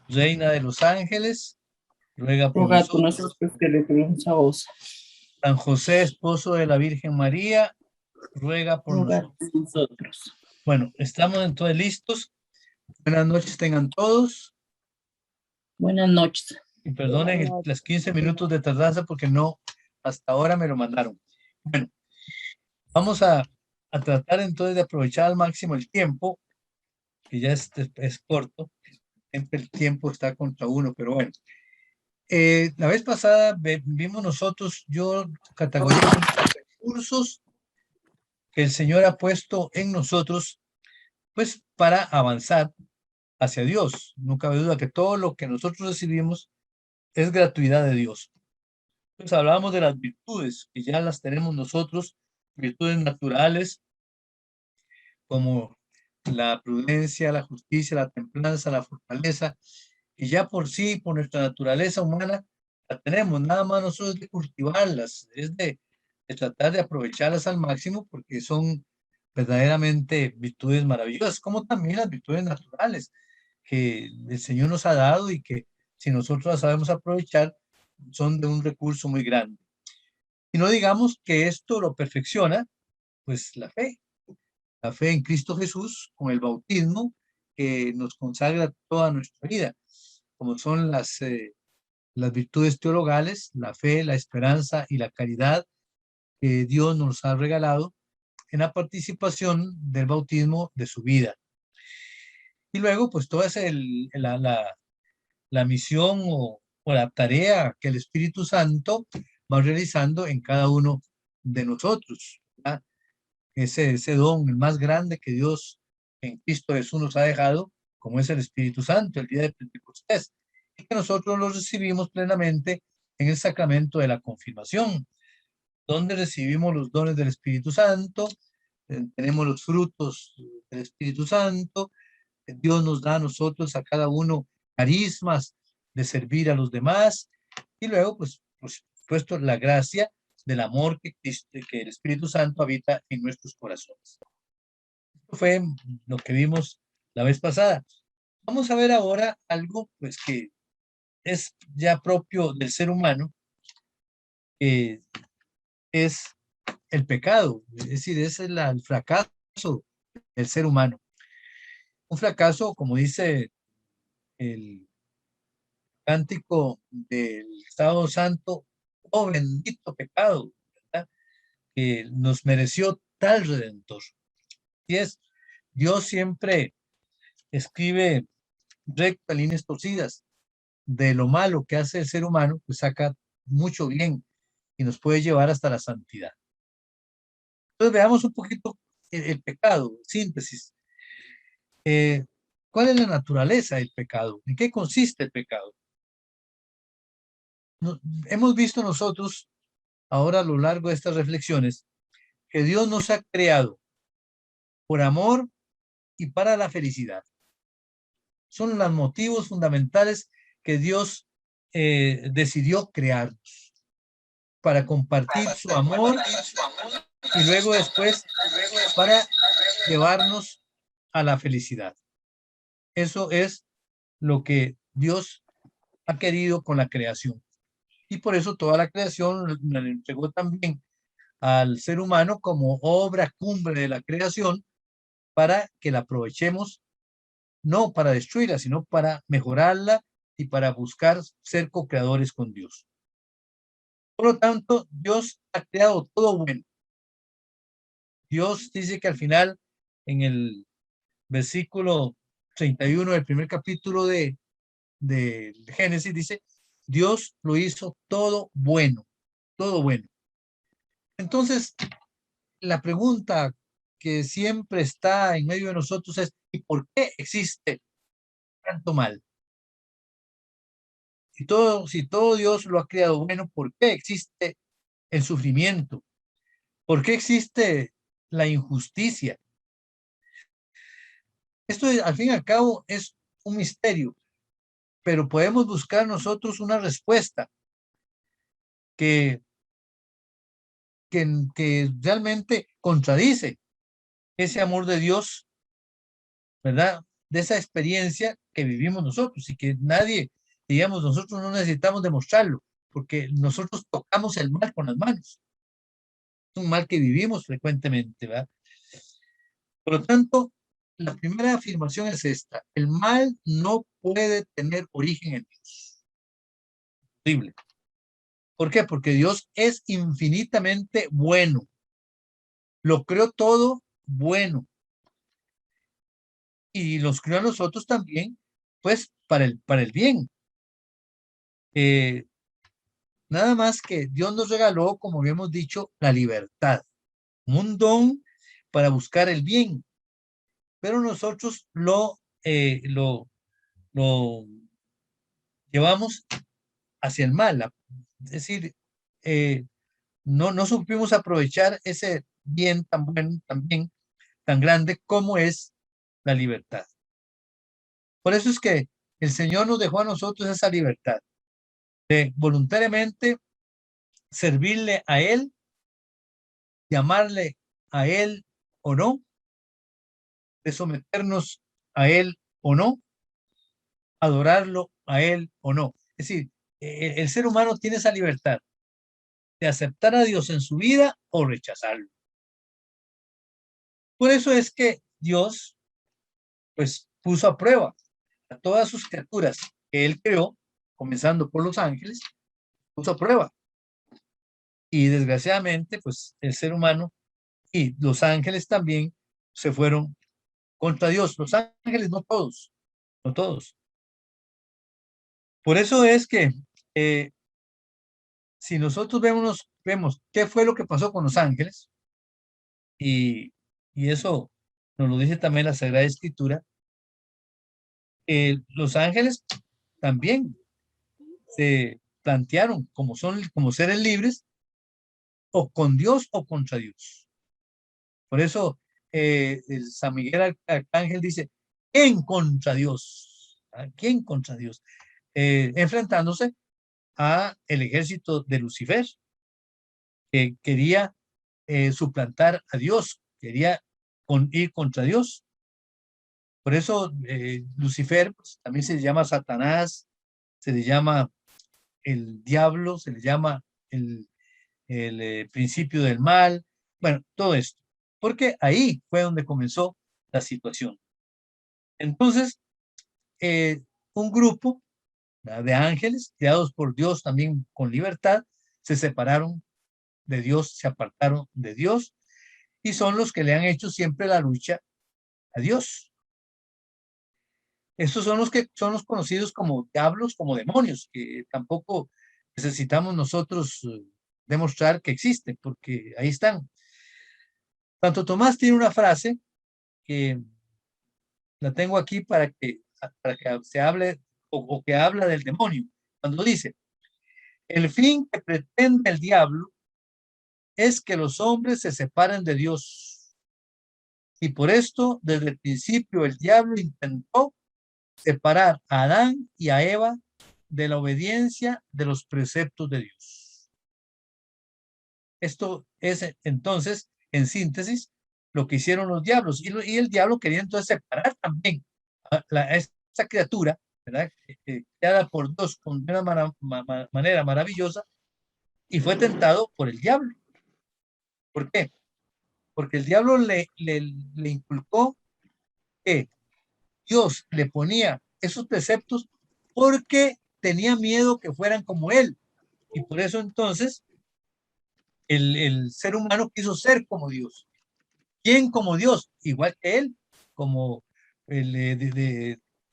Reina de los ángeles, ruega por Roga por nosotros. nosotros que recurrimos a vos. San José, esposo de la Virgen María, ruega por Roga nosotros. por nosotros. Bueno, estamos entonces listos. Buenas noches tengan todos. Buenas noches. Y perdonen las 15 minutos de tardanza porque no, hasta ahora me lo mandaron. Bueno, vamos a tratar entonces de aprovechar al máximo el tiempo, que ya es corto. Siempre el tiempo está contra uno, pero bueno. La vez pasada vimos nosotros, yo categorizo los recursos que el Señor ha puesto en nosotros, pues para avanzar hacia Dios. No cabe duda que todo lo que nosotros recibimos es gratuidad de Dios. Entonces hablábamos de las virtudes, que ya las tenemos nosotros, virtudes naturales, como la prudencia, la justicia, la templanza, la fortaleza, y ya por sí, por nuestra naturaleza humana, la tenemos, nada más nosotros de cultivarlas, es de tratar de aprovecharlas al máximo, porque son verdaderamente virtudes maravillosas, como también las virtudes naturales que el Señor nos ha dado y que si nosotros las sabemos aprovechar, son de un recurso muy grande. Y no digamos que esto lo perfecciona, pues la fe en Cristo Jesús con el bautismo que nos consagra toda nuestra vida, como son las virtudes teologales, la fe, la esperanza y la caridad que Dios nos ha regalado en la participación del bautismo de su vida. Y luego, pues toda la misión o la tarea que el Espíritu Santo va realizando en cada uno de nosotros. ¿Verdad? Ese don, el más grande que Dios en Cristo Jesús nos ha dejado, como es el Espíritu Santo, el día de Pentecostés, y que nosotros lo recibimos plenamente en el sacramento de la confirmación, donde recibimos los dones del Espíritu Santo, tenemos los frutos del Espíritu Santo, Dios nos da a nosotros, a cada uno, carismas de servir a los demás, y luego, pues, por supuesto, la gracia del amor que el Espíritu Santo habita en nuestros corazones. Esto fue lo que vimos la vez pasada. Vamos a ver ahora algo, pues, que es ya propio del ser humano, que es el pecado, es decir, es el fracaso del ser humano. Un fracaso, como dice el cántico del Estado Santo, oh bendito pecado, ¿verdad? Que nos mereció tal redentor. Y es, Dios siempre escribe recta, líneas torcidas. De lo malo que hace el ser humano, pues saca mucho bien y nos puede llevar hasta la santidad. Entonces veamos un poquito el pecado, síntesis. Eh, ¿Cuál es la naturaleza del pecado? ¿En qué consiste el pecado? No, hemos visto nosotros ahora a lo largo de estas reflexiones que Dios nos ha creado por amor y para la felicidad. Son los motivos fundamentales que Dios decidió crearnos para compartir su amor y luego después para llevarnos a la felicidad. Eso es lo que Dios ha querido con la creación. Y por eso toda la creación la entregó también al ser humano como obra cumbre de la creación para que la aprovechemos, no para destruirla, sino para mejorarla y para buscar ser co-creadores con Dios. Por lo tanto, Dios ha creado todo bueno. Dios dice que al final, en el versículo 31 del primer capítulo de Génesis, dice, Dios lo hizo todo bueno, todo bueno. Entonces, la pregunta que siempre está en medio de nosotros es, ¿y por qué existe tanto mal? Si todo Dios lo ha creado bueno, ¿por qué existe el sufrimiento? ¿Por qué existe la injusticia? Esto, al fin y al cabo, es un misterio, pero podemos buscar nosotros una respuesta que, que realmente contradice ese amor de Dios, ¿verdad? de esa experiencia que vivimos nosotros y que nadie, digamos, nosotros no necesitamos demostrarlo, porque nosotros tocamos el mal con las manos. Es un mal que vivimos frecuentemente, ¿verdad? Por lo tanto, la primera afirmación es esta: el mal no puede tener origen en Dios. Posible. ¿Por qué? Porque Dios es infinitamente bueno. Lo creó todo bueno. Y los creó a nosotros también, pues, para el bien. Eh, Nada más que Dios nos regaló, como habíamos dicho, la libertad, un don para buscar el bien, pero nosotros lo llevamos hacia el mal. Es decir, eh, no supimos aprovechar ese bien tan bueno, también tan grande como es la libertad. Por eso es que el Señor nos dejó a nosotros esa libertad de voluntariamente servirle a Él, llamarle a Él o no, de someternos a Él o no, adorarlo a Él o no. Es decir, el ser humano tiene esa libertad de aceptar a Dios en su vida o rechazarlo. Por eso es que Dios, pues, puso a prueba a todas sus criaturas que Él creó, comenzando por los ángeles, puso a prueba. Y desgraciadamente, pues, el ser humano y los ángeles también se fueron contra Dios. Los ángeles, no todos, no todos. Por eso es que eh, si nosotros vemos qué fue lo que pasó con los ángeles, y, y eso nos lo dice también la Sagrada Escritura, los ángeles también se plantearon como seres libres, o con Dios o contra Dios. Por eso el San Miguel Arcángel dice, en contra Dios. ¿Quién contra Dios? Enfrentándose a el ejército de Lucifer, que quería suplantar a Dios, quería ir contra Dios. Por eso Lucifer, pues, también se le llama Satanás, se le llama el diablo, se le llama el principio del mal, bueno, todo esto, porque ahí fue donde comenzó la situación. Entonces, eh, un grupo, ¿verdad?, de ángeles creados por Dios también con libertad, se separaron de Dios, se apartaron de Dios, y son los que le han hecho siempre la lucha a Dios. Estos son los que son los conocidos como diablos, como demonios, que tampoco necesitamos nosotros demostrar que existen, porque ahí están. Santo Tomás tiene una frase que la tengo aquí para que se hable o que habla del demonio, cuando dice: el fin que pretende el diablo es que los hombres se separen de Dios. Y por esto, desde el principio, el diablo intentó separar a Adán y a Eva de la obediencia de los preceptos de Dios. Esto es entonces, en síntesis, lo que hicieron los diablos. Y el diablo quería entonces separar también a esta criatura, ¿verdad?, creada por Dios con una manera maravillosa, y fue tentado por el diablo. ¿Por qué? Porque el diablo le inculcó que Dios le ponía esos preceptos porque tenía miedo que fueran como él. Y por eso entonces el ser humano quiso ser como Dios. ¿Quién como Dios? Igual que él, como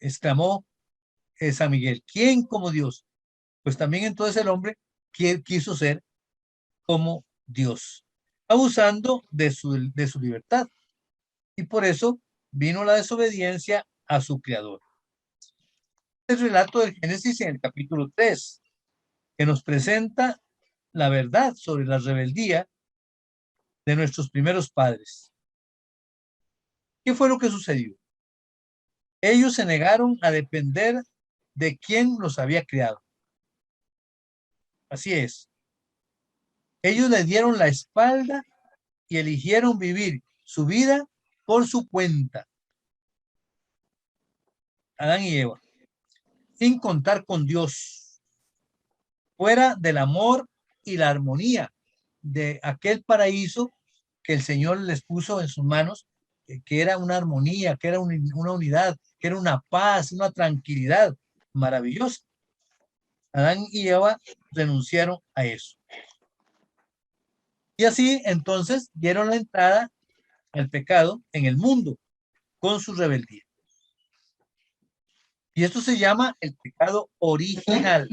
exclamó San Miguel. ¿Quién como Dios? Pues también entonces el hombre quiso ser como Dios, abusando de su libertad. Y por eso vino la desobediencia a su creador. El relato del Génesis en el capítulo 3, que nos presenta la verdad sobre la rebeldía de nuestros primeros padres. ¿Qué fue lo que sucedió? Ellos se negaron a depender de quien los había creado. Así es. Ellos le dieron la espalda y eligieron vivir su vida por su cuenta. Adán y Eva, sin contar con Dios, fuera del amor y la armonía de aquel paraíso que el Señor les puso en sus manos, que era una armonía, que era una unidad, que era una paz, una tranquilidad maravillosa. Adán y Eva renunciaron a eso. Y así entonces dieron la entrada al pecado en el mundo con su rebeldía. Y esto se llama el pecado original,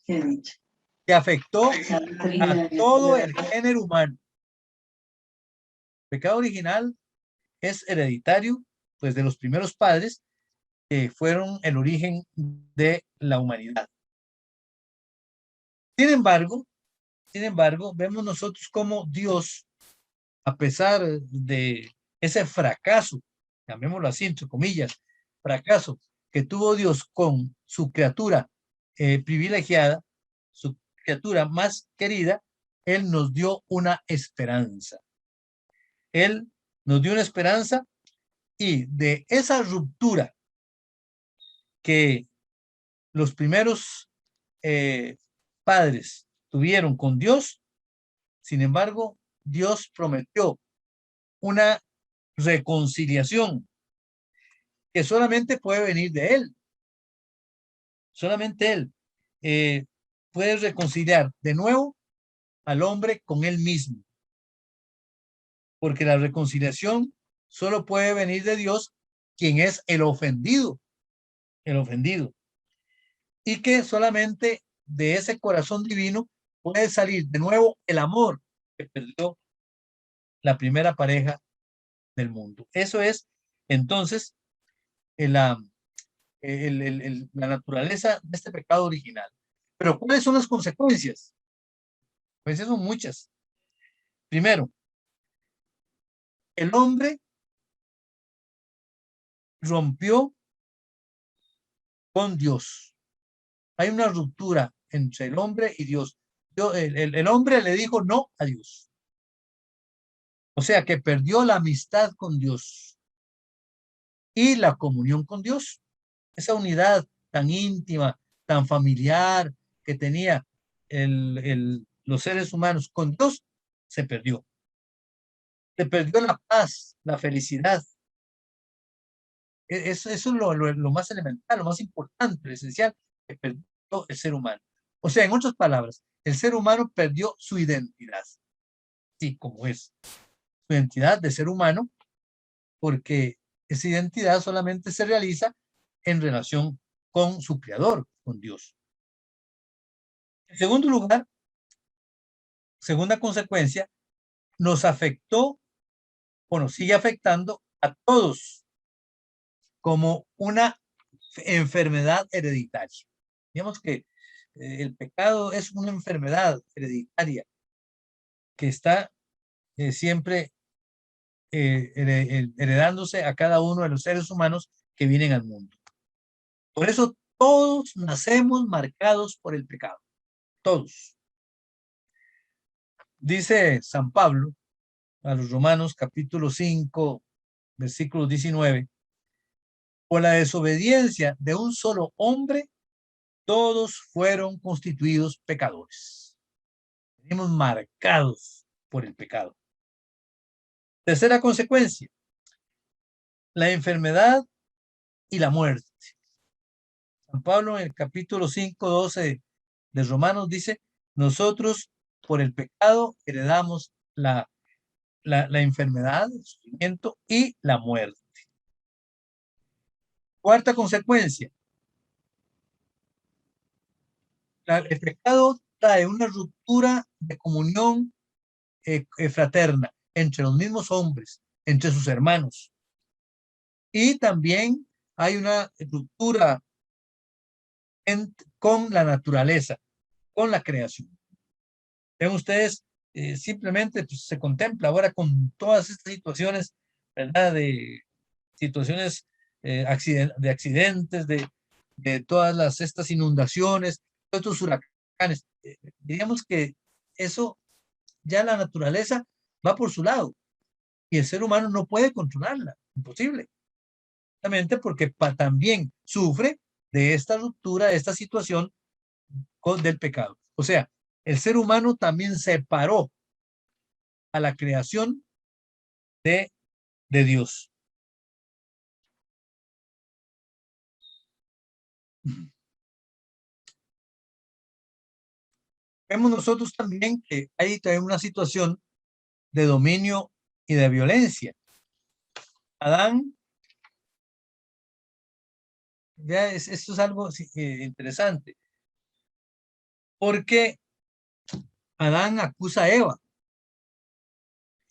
que afectó a todo el género humano. El pecado original es hereditario, pues, de los primeros padres que fueron el origen de la humanidad. Sin embargo, vemos nosotros cómo Dios, a pesar de ese fracaso, llamémoslo así, entre comillas, fracaso que tuvo Dios con su criatura privilegiada, su criatura más querida, Él nos dio una esperanza. Él nos dio una esperanza, y de esa ruptura que los primeros padres tuvieron con Dios, sin embargo, Dios prometió una reconciliación que solamente puede venir de Él. Solamente Él puede reconciliar de nuevo al hombre con Él mismo. Porque la reconciliación solo puede venir de Dios, quien es el ofendido. El ofendido. Y que solamente de ese corazón divino puede salir de nuevo el amor que perdió la primera pareja del mundo. Eso es entonces la naturaleza de este pecado original. Pero ¿cuáles son las consecuencias? Pues son muchas. Primero, el hombre rompió con Dios. Hay una ruptura entre el hombre y Dios. El hombre le dijo no a Dios. O sea que perdió la amistad con Dios y la comunión con Dios. Esa unidad tan íntima, tan familiar que tenía los seres humanos con Dios, se perdió. Se perdió la paz, la felicidad. Eso es lo más elemental, lo más importante, lo esencial que perdió el ser humano. O sea, en otras palabras, el ser humano perdió su identidad. Sí, como es. Su identidad de ser humano, porque esa identidad solamente se realiza en relación con su creador, con Dios. En segundo lugar, segunda consecuencia, nos afectó, o nos sigue afectando a todos como una enfermedad hereditaria. Digamos que el pecado es una enfermedad hereditaria que está siempre heredándose a cada uno de los seres humanos que vienen al mundo. Por eso todos nacemos marcados por el pecado. Todos. Dice San Pablo a los Romanos capítulo 5, versículo 19, por la desobediencia de un solo hombre, todos fueron constituidos pecadores. Venimos marcados por el pecado. Tercera consecuencia, la enfermedad y la muerte. San Pablo en el capítulo 5, 12 de Romanos dice, nosotros por el pecado heredamos la enfermedad, el sufrimiento y la muerte. Cuarta consecuencia, el pecado trae una ruptura de comunión fraterna entre los mismos hombres, entre sus hermanos. Y también hay una ruptura con la naturaleza, con la creación. Ven ustedes, simplemente pues, se contempla ahora con todas estas situaciones, ¿verdad? De situaciones de accidentes, de todas estas inundaciones, todos estos huracanes. Diríamos que eso ya la naturaleza va por su lado y el ser humano no puede controlarla, imposible. Exactamente porque también sufre de esta ruptura, de esta situación del pecado. O sea, el ser humano también separó a la creación de Dios. Vemos nosotros también que hay también una situación de dominio y de violencia. Adán, ya esto es algo interesante, porque Adán acusa a Eva.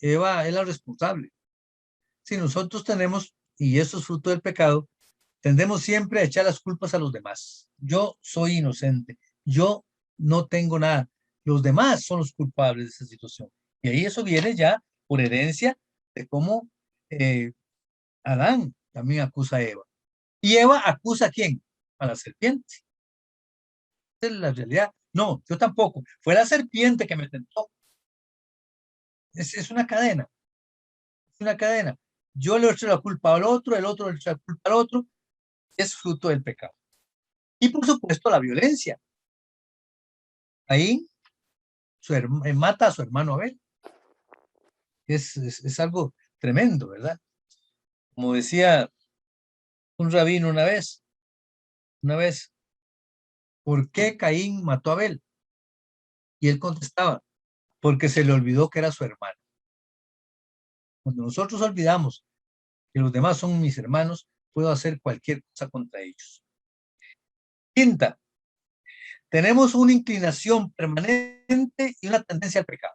Eva es la responsable. Si nosotros tenemos, y eso es fruto del pecado, tendemos siempre a echar las culpas a los demás. Yo soy inocente, yo no tengo nada. Los demás son los culpables de esa situación. Y ahí eso viene ya por herencia de cómo Adán también acusa a Eva. ¿Y Eva acusa a quién? A la serpiente. Esa es la realidad. No, yo tampoco. Fue la serpiente que me tentó. Es una cadena. Es una cadena. Yo le echo la culpa al otro, el otro le echa la culpa al otro. Es fruto del pecado. Y por supuesto la violencia. Ahí mata a su hermano Abel. Es algo tremendo, ¿verdad? Como decía un rabino una vez, ¿por qué Caín mató a Abel? Y él contestaba, porque se le olvidó que era su hermano. Cuando nosotros olvidamos que los demás son mis hermanos, puedo hacer cualquier cosa contra ellos. Quinta, tenemos una inclinación permanente y una tendencia al pecado.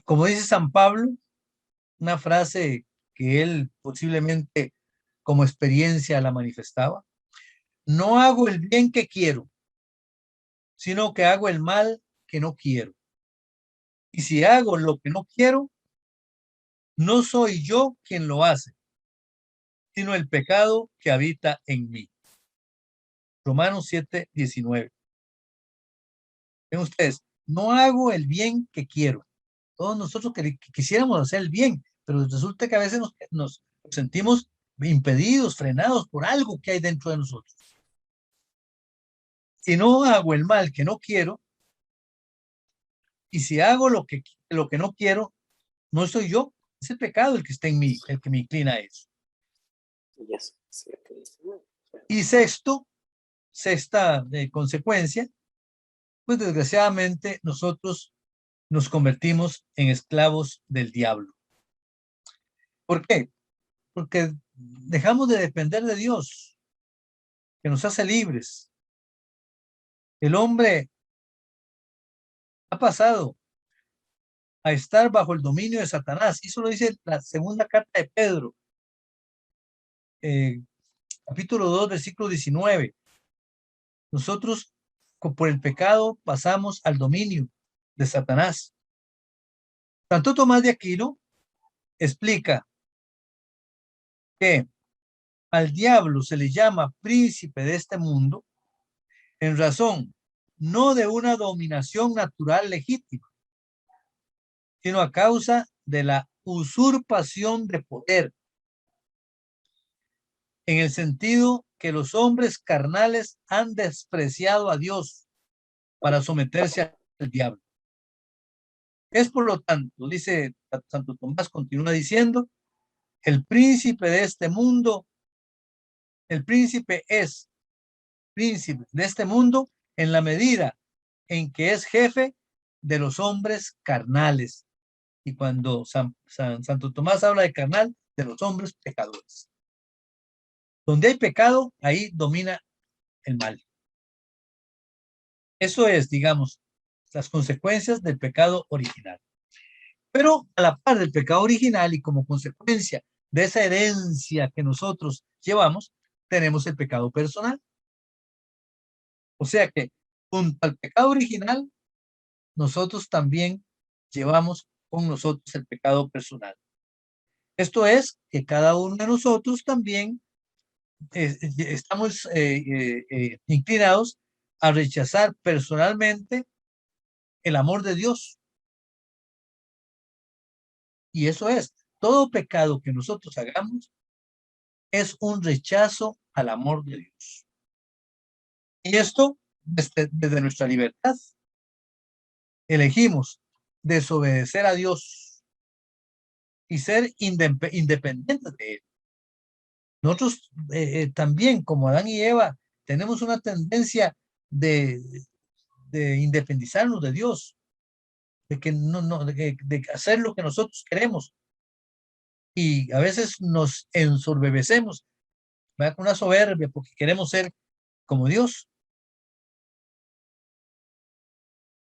Como dice San Pablo, una frase que él posiblemente como experiencia la manifestaba, no hago el bien que quiero, sino que hago el mal que no quiero. Y si hago lo que no quiero, no soy yo quien lo hace, sino el pecado que habita en mí. Romanos 7:19. Ven ustedes, no hago el bien que quiero. Todos nosotros quisiéramos hacer el bien, pero resulta que a veces nos sentimos impedidos, frenados por algo que hay dentro de nosotros. Si no hago el mal que no quiero, y si hago lo que no quiero, no soy yo, es el pecado el que está en mí, el que me inclina a eso. Y sexta consecuencia, pues desgraciadamente nosotros nos convertimos en esclavos del diablo. ¿Por qué? Porque dejamos de depender de Dios, que nos hace libres. El hombre ha pasado a estar bajo el dominio de Satanás. Y eso lo dice la segunda carta de Pedro, capítulo 2, versículo 19. Nosotros por el pecado pasamos al dominio de Satanás. Santo Tomás de Aquino explica que al diablo se le llama príncipe de este mundo en razón no de una dominación natural legítima, sino a causa de la usurpación de poder, en el sentido que los hombres carnales han despreciado a Dios para someterse al diablo. Es por lo tanto, dice Santo Tomás, continúa diciendo, el príncipe de este mundo, el príncipe es príncipe de este mundo en la medida en que es jefe de los hombres carnales. Y cuando Santo Tomás habla de carnal, de los hombres pecadores. Donde hay pecado, ahí domina el mal. Eso es, digamos, las consecuencias del pecado original. Pero a la par del pecado original y como consecuencia de esa herencia que nosotros llevamos, tenemos el pecado personal. O sea que junto al pecado original, nosotros también llevamos con nosotros el pecado personal. Esto es que cada uno de nosotros también estamos inclinados a rechazar personalmente el amor de Dios. Y eso es, todo pecado que nosotros hagamos es un rechazo al amor de Dios. Y esto desde nuestra libertad. Elegimos desobedecer a Dios y ser independientes de Él. Nosotros también, como Adán y Eva, tenemos una tendencia de, de independizarnos de Dios, de que de hacer lo que nosotros queremos. Y a veces nos ensoberbecemos, ¿verdad? Con una soberbia porque queremos ser como Dios.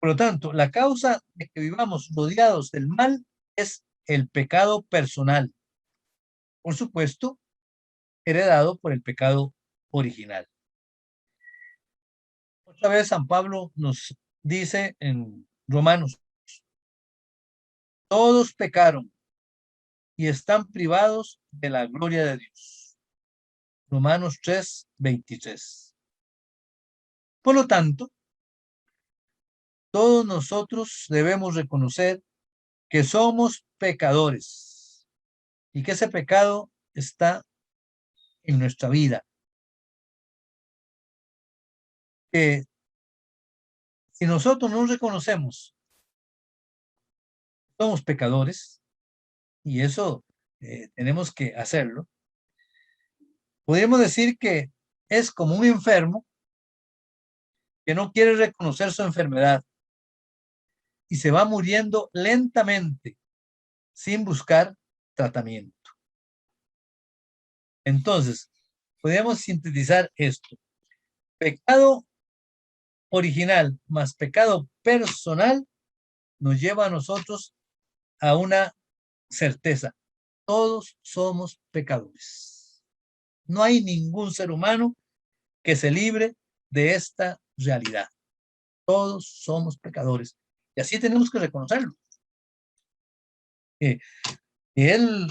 Por lo tanto, la causa de que vivamos rodeados del mal es el pecado personal. Por supuesto, heredado por el pecado original. Otra vez San Pablo nos dice en Romanos, todos pecaron y están privados de la gloria de Dios. Romanos 3:23. Por lo tanto, todos nosotros debemos reconocer que somos pecadores y que ese pecado está en nuestra vida. Que si nosotros no reconocemos, somos pecadores, y eso tenemos que hacerlo, podríamos decir que es como un enfermo que no quiere reconocer su enfermedad y se va muriendo lentamente sin buscar tratamiento. Entonces, podemos sintetizar esto. Pecado original más pecado personal nos lleva a nosotros a una certeza. Todos somos pecadores. No hay ningún ser humano que se libre de esta realidad. Todos somos pecadores. Y así tenemos que reconocerlo. Es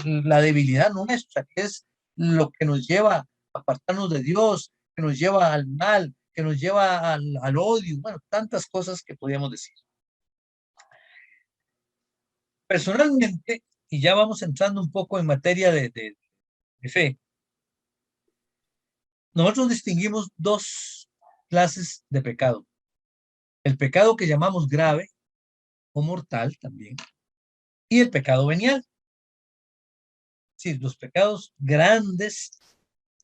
la debilidad nuestra, que es lo que nos lleva a apartarnos de Dios, que nos lleva al mal, que nos lleva al odio, bueno, tantas cosas que podríamos decir. Personalmente, y ya vamos entrando un poco en materia de fe, nosotros distinguimos dos clases de pecado. El pecado que llamamos grave o mortal también, y el pecado venial. Sí, los pecados grandes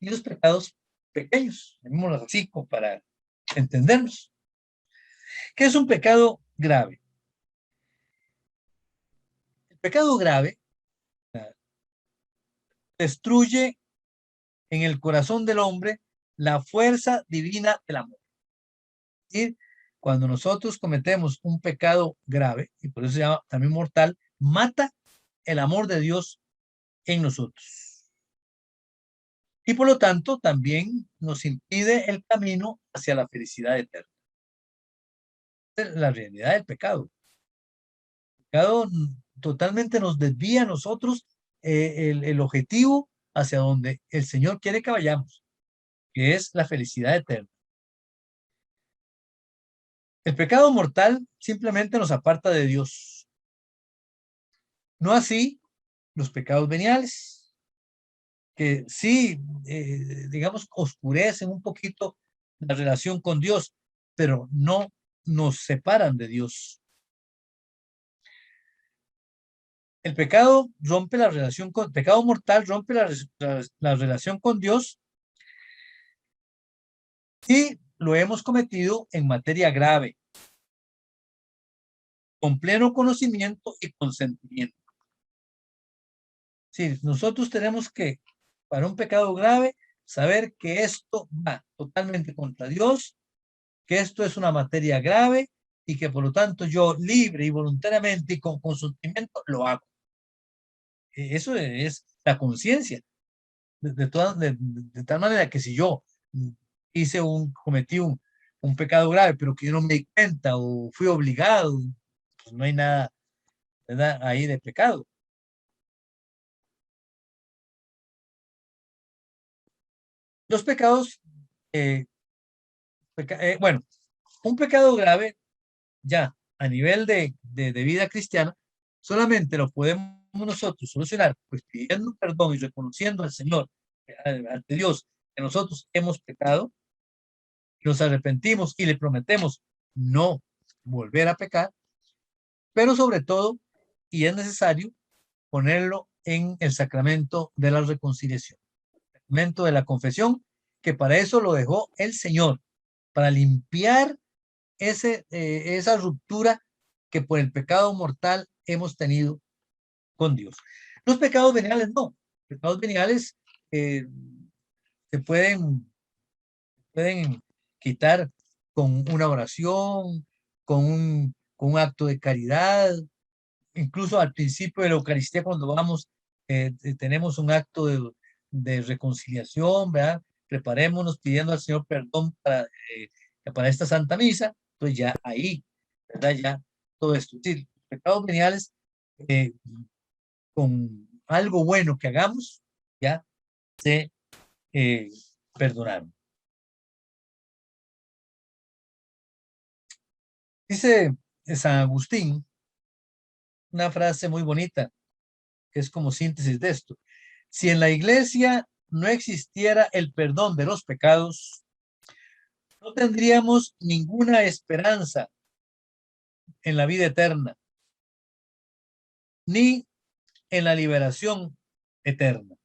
y los pecados pequeños, llamémoslos así como para entendernos. ¿Qué es un pecado grave? El pecado grave destruye en el corazón del hombre la fuerza divina del amor. Y cuando nosotros cometemos un pecado grave, y por eso se llama también mortal, mata el amor de Dios en nosotros. Y por lo tanto también nos impide el camino hacia la felicidad eterna. Es la realidad del pecado. El pecado totalmente nos desvía a nosotros el objetivo hacia donde el Señor quiere que vayamos, que es la felicidad eterna. El pecado mortal simplemente nos aparta de Dios. No así los pecados veniales, que sí, digamos, oscurecen un poquito la relación con Dios, pero no nos separan de Dios. El pecado rompe la relación con, pecado mortal rompe la relación con Dios y lo hemos cometido en materia grave, con pleno conocimiento y consentimiento. Sí, nosotros tenemos que, para un pecado grave, saber que esto va totalmente contra Dios, que esto es una materia grave y que por lo tanto yo libre y voluntariamente y con consentimiento lo hago. Eso es la conciencia. De tal manera que si yo cometí un pecado grave, pero que yo no me di cuenta o fui obligado, pues no hay nada, ¿verdad?, ahí de pecado. Los pecados, bueno, un pecado grave ya a nivel de vida cristiana, solamente lo podemos ¿cómo nosotros solucionar? Pues pidiendo perdón y reconociendo al Señor, ante Dios, que nosotros hemos pecado, nos arrepentimos y le prometemos no volver a pecar, pero sobre todo, y es necesario, ponerlo en el sacramento de la reconciliación, el sacramento de la confesión, que para eso lo dejó el Señor, para limpiar esa ruptura que por el pecado mortal hemos tenido con Dios. Los pecados veniales no. Los pecados veniales eh, se pueden quitar con una oración, con un acto de caridad, incluso al principio de la Eucaristía cuando vamos, tenemos un acto de reconciliación, ¿verdad? Preparémonos pidiendo al Señor perdón para esta Santa Misa, entonces ya ahí, ¿verdad? Ya todo esto. Sí, pecados veniales, eh, con algo bueno que hagamos, ya se eh, perdonaron. Dice San Agustín una frase muy bonita, que es como síntesis de esto. Si en la iglesia no existiera el perdón de los pecados, no tendríamos ninguna esperanza en la vida eterna, ni en la liberación eterna.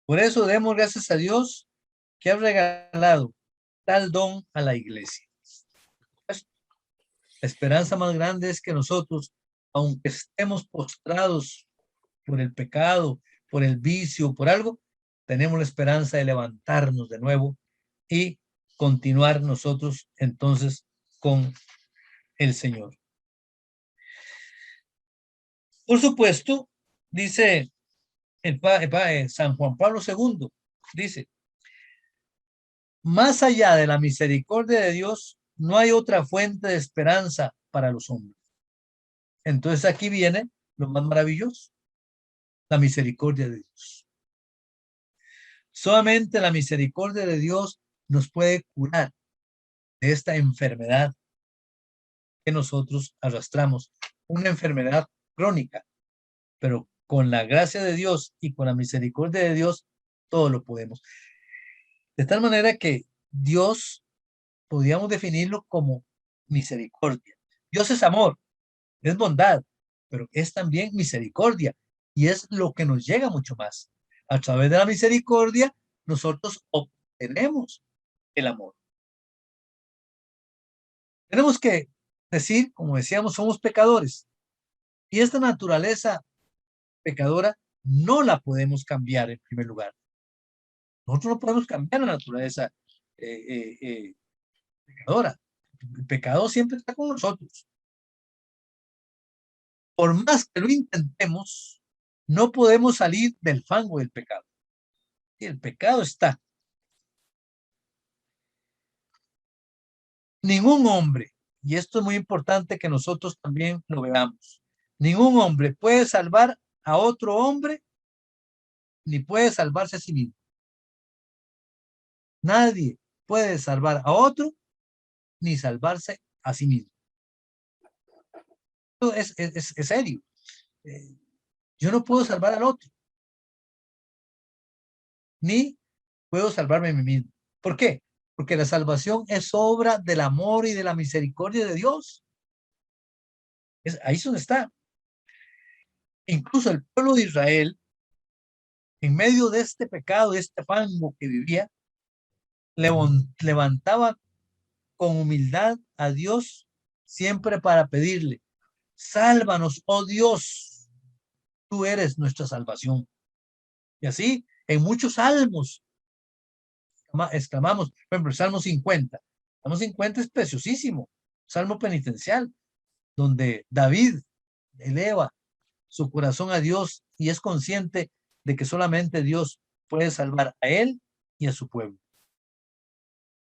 Por eso demos gracias a Dios que ha regalado tal don a la iglesia. La esperanza más grande es que nosotros, aunque estemos postrados por el pecado, por el vicio, por algo, tenemos la esperanza de levantarnos de nuevo y continuar nosotros entonces con el Señor. Por supuesto, dice San Juan Pablo II, dice, más allá de la misericordia de Dios, no hay otra fuente de esperanza para los hombres. Entonces aquí viene lo más maravilloso, la misericordia de Dios. Solamente la misericordia de Dios nos puede curar de esta enfermedad que nosotros arrastramos, una enfermedad crónica, pero con la gracia de Dios y con la misericordia de Dios, todo lo podemos. De tal manera que Dios, podríamos definirlo como misericordia. Dios es amor, es bondad, pero es también misericordia y es lo que nos llega mucho más. A través de la misericordia, nosotros obtenemos el amor. Tenemos que decir, como decíamos, somos pecadores y esta naturaleza pecadora no la podemos cambiar en primer lugar. Nosotros no podemos cambiar la naturaleza eh, eh, eh, pecadora. El pecado siempre está con nosotros. Por más que lo intentemos, no podemos salir del fango del pecado. Y el pecado está. Ningún hombre, y esto es muy importante que nosotros también lo veamos, ningún hombre puede salvar a otro hombre ni puede salvarse a sí mismo. Nadie puede salvar a otro ni salvarse a sí mismo. Esto es serio. Eh, yo no puedo salvar al otro, ni puedo salvarme a mí mismo. ¿Por qué? Porque la salvación es obra del amor y de la misericordia de Dios. Ahí es donde está. Incluso el pueblo de Israel, en medio de este pecado, de este fango que vivía, levantaba con humildad a Dios siempre para pedirle, sálvanos, oh Dios, tú eres nuestra salvación. Y así, en muchos salmos, exclamamos, por ejemplo, el Salmo 50. Salmo 50 es preciosísimo, salmo penitencial, donde David eleva su corazón a Dios y es consciente de que solamente Dios puede salvar a él y a su pueblo.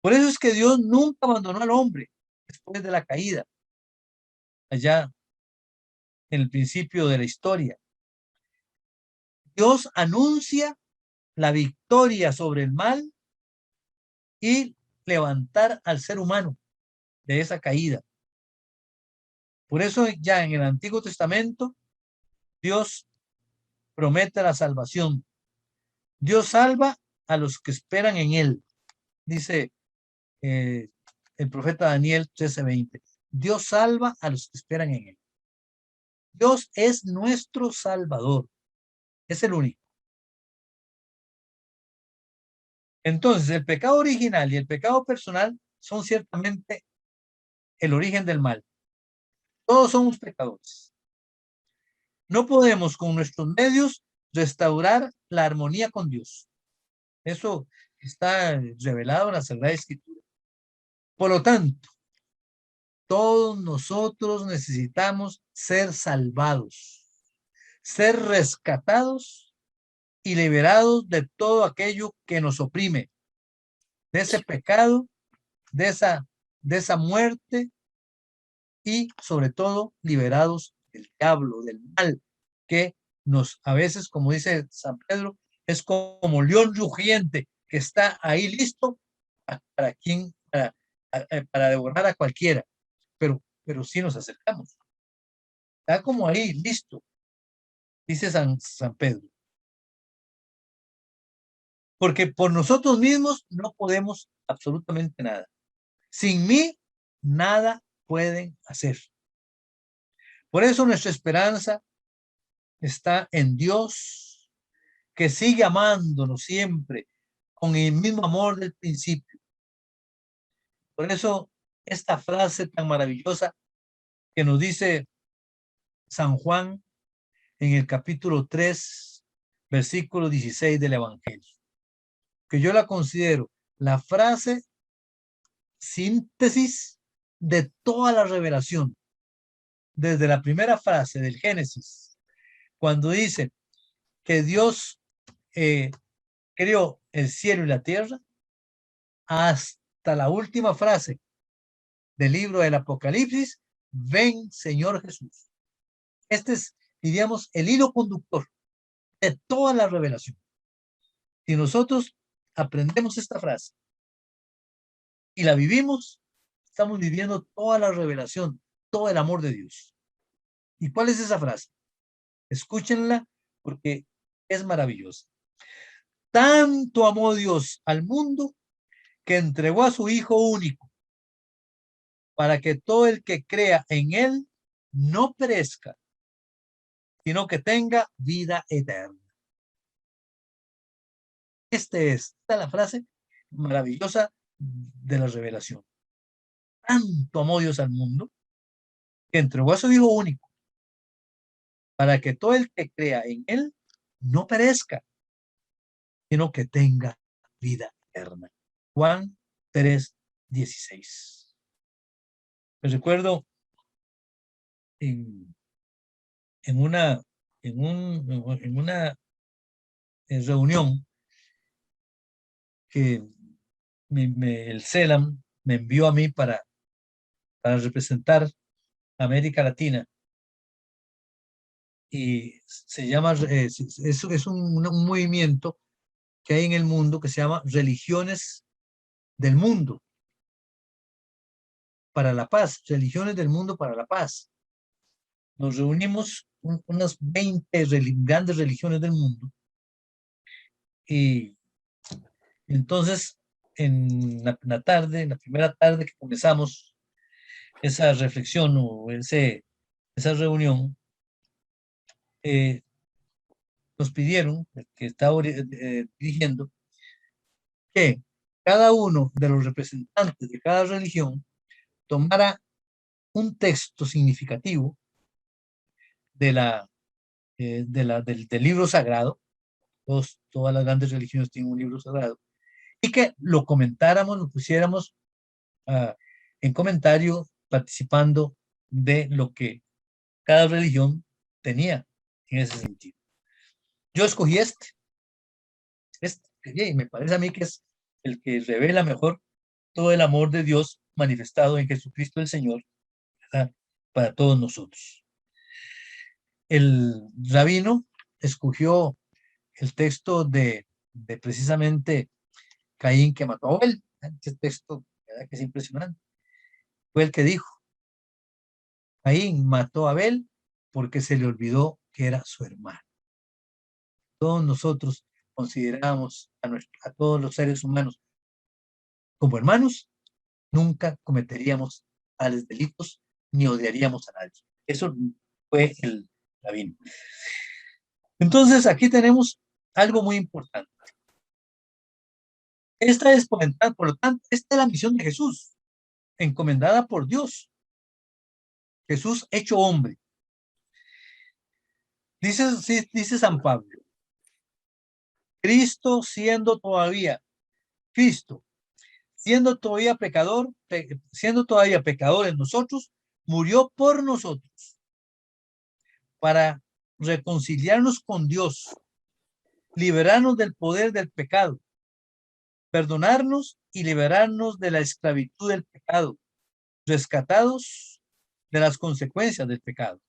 Por eso es que Dios nunca abandonó al hombre después de la caída, allá en el principio de la historia. Dios anuncia la victoria sobre el mal y levantar al ser humano de esa caída. Por eso ya en el Antiguo Testamento Dios promete la salvación. Dios salva a los que esperan en Él, dice el profeta Daniel 13:20. Dios salva a los que esperan en Él. Dios es nuestro Salvador. Es el único. Entonces, el pecado original y el pecado personal son ciertamente el origen del mal. Todos somos pecadores. No podemos con nuestros medios restaurar la armonía con Dios. Eso está revelado en la Sagrada Escritura. Por lo tanto, todos nosotros necesitamos ser salvados, ser rescatados y liberados de todo aquello que nos oprime, de ese pecado, de esa muerte y sobre todo liberados del diablo, del mal, que a veces, como dice San Pedro, es como león rugiente que está ahí listo para devorar a cualquiera, pero sí nos acercamos. Está como ahí listo, dice San Pedro. Porque por nosotros mismos no podemos absolutamente nada. Sin mí, nada pueden hacer. Por eso nuestra esperanza está en Dios, que sigue amándonos siempre con el mismo amor del principio. Por eso esta frase tan maravillosa que nos dice San Juan en el capítulo 3, versículo 16 del Evangelio, que yo la considero la frase síntesis de toda la revelación, desde la primera frase del Génesis, cuando dice que Dios creó el cielo y la tierra, hasta la última frase del libro del Apocalipsis: ven, Señor Jesús. Este es, diríamos, el hilo conductor de toda la revelación. Si nosotros aprendemos esta frase y la vivimos, estamos viviendo toda la revelación, todo el amor de Dios. ¿Y cuál es esa frase? Escúchenla porque es maravillosa. Tanto amó Dios al mundo que entregó a su Hijo único para que todo el que crea en Él no perezca, sino que tenga vida eterna. Esta es la frase maravillosa de la revelación. Tanto amó Dios al mundo que entregó a su Hijo único para que todo el que crea en Él no perezca, sino que tenga vida eterna. Juan 3:16. Me recuerdo en una reunión que el CELAM me envió a mí para representar a América Latina, y se llama, es un movimiento que hay en el mundo que se llama Religiones del Mundo para la Paz, Religiones del Mundo para la Paz. Nos reunimos unas 20 grandes religiones del mundo, y entonces en la tarde, en la primera tarde que comenzamos esa reflexión o esa reunión, nos pidieron, el que estaba dirigiendo, que cada uno de los representantes de cada religión tomara un texto significativo del libro sagrado. Todas las grandes religiones tienen un libro sagrado, y que lo comentáramos, lo pusiéramos en comentario, participando de lo que cada religión tenía en ese sentido. Yo escogí y me parece a mí que es el que revela mejor todo el amor de Dios manifestado en Jesucristo el Señor, ¿verdad?, para todos nosotros. El rabino escogió el texto de precisamente Caín, que mató a Abel. Este texto, ¿verdad?, que es impresionante. Fue el que dijo: Caín mató a Abel porque se le olvidó que era su hermano. Todos nosotros consideramos a todos los seres humanos como hermanos, nunca cometeríamos tales delitos ni odiaríamos a nadie. Eso fue el rabino. Entonces, aquí tenemos algo muy importante. Esta es, por lo tanto, esta es la misión de Jesús, encomendada por Dios. Jesús hecho hombre. Dice San Pablo, Cristo siendo todavía pecador en nosotros, murió por nosotros para reconciliarnos con Dios, liberarnos del poder del pecado, perdonarnos y liberarnos de la esclavitud del pecado, rescatados de las consecuencias del pecado.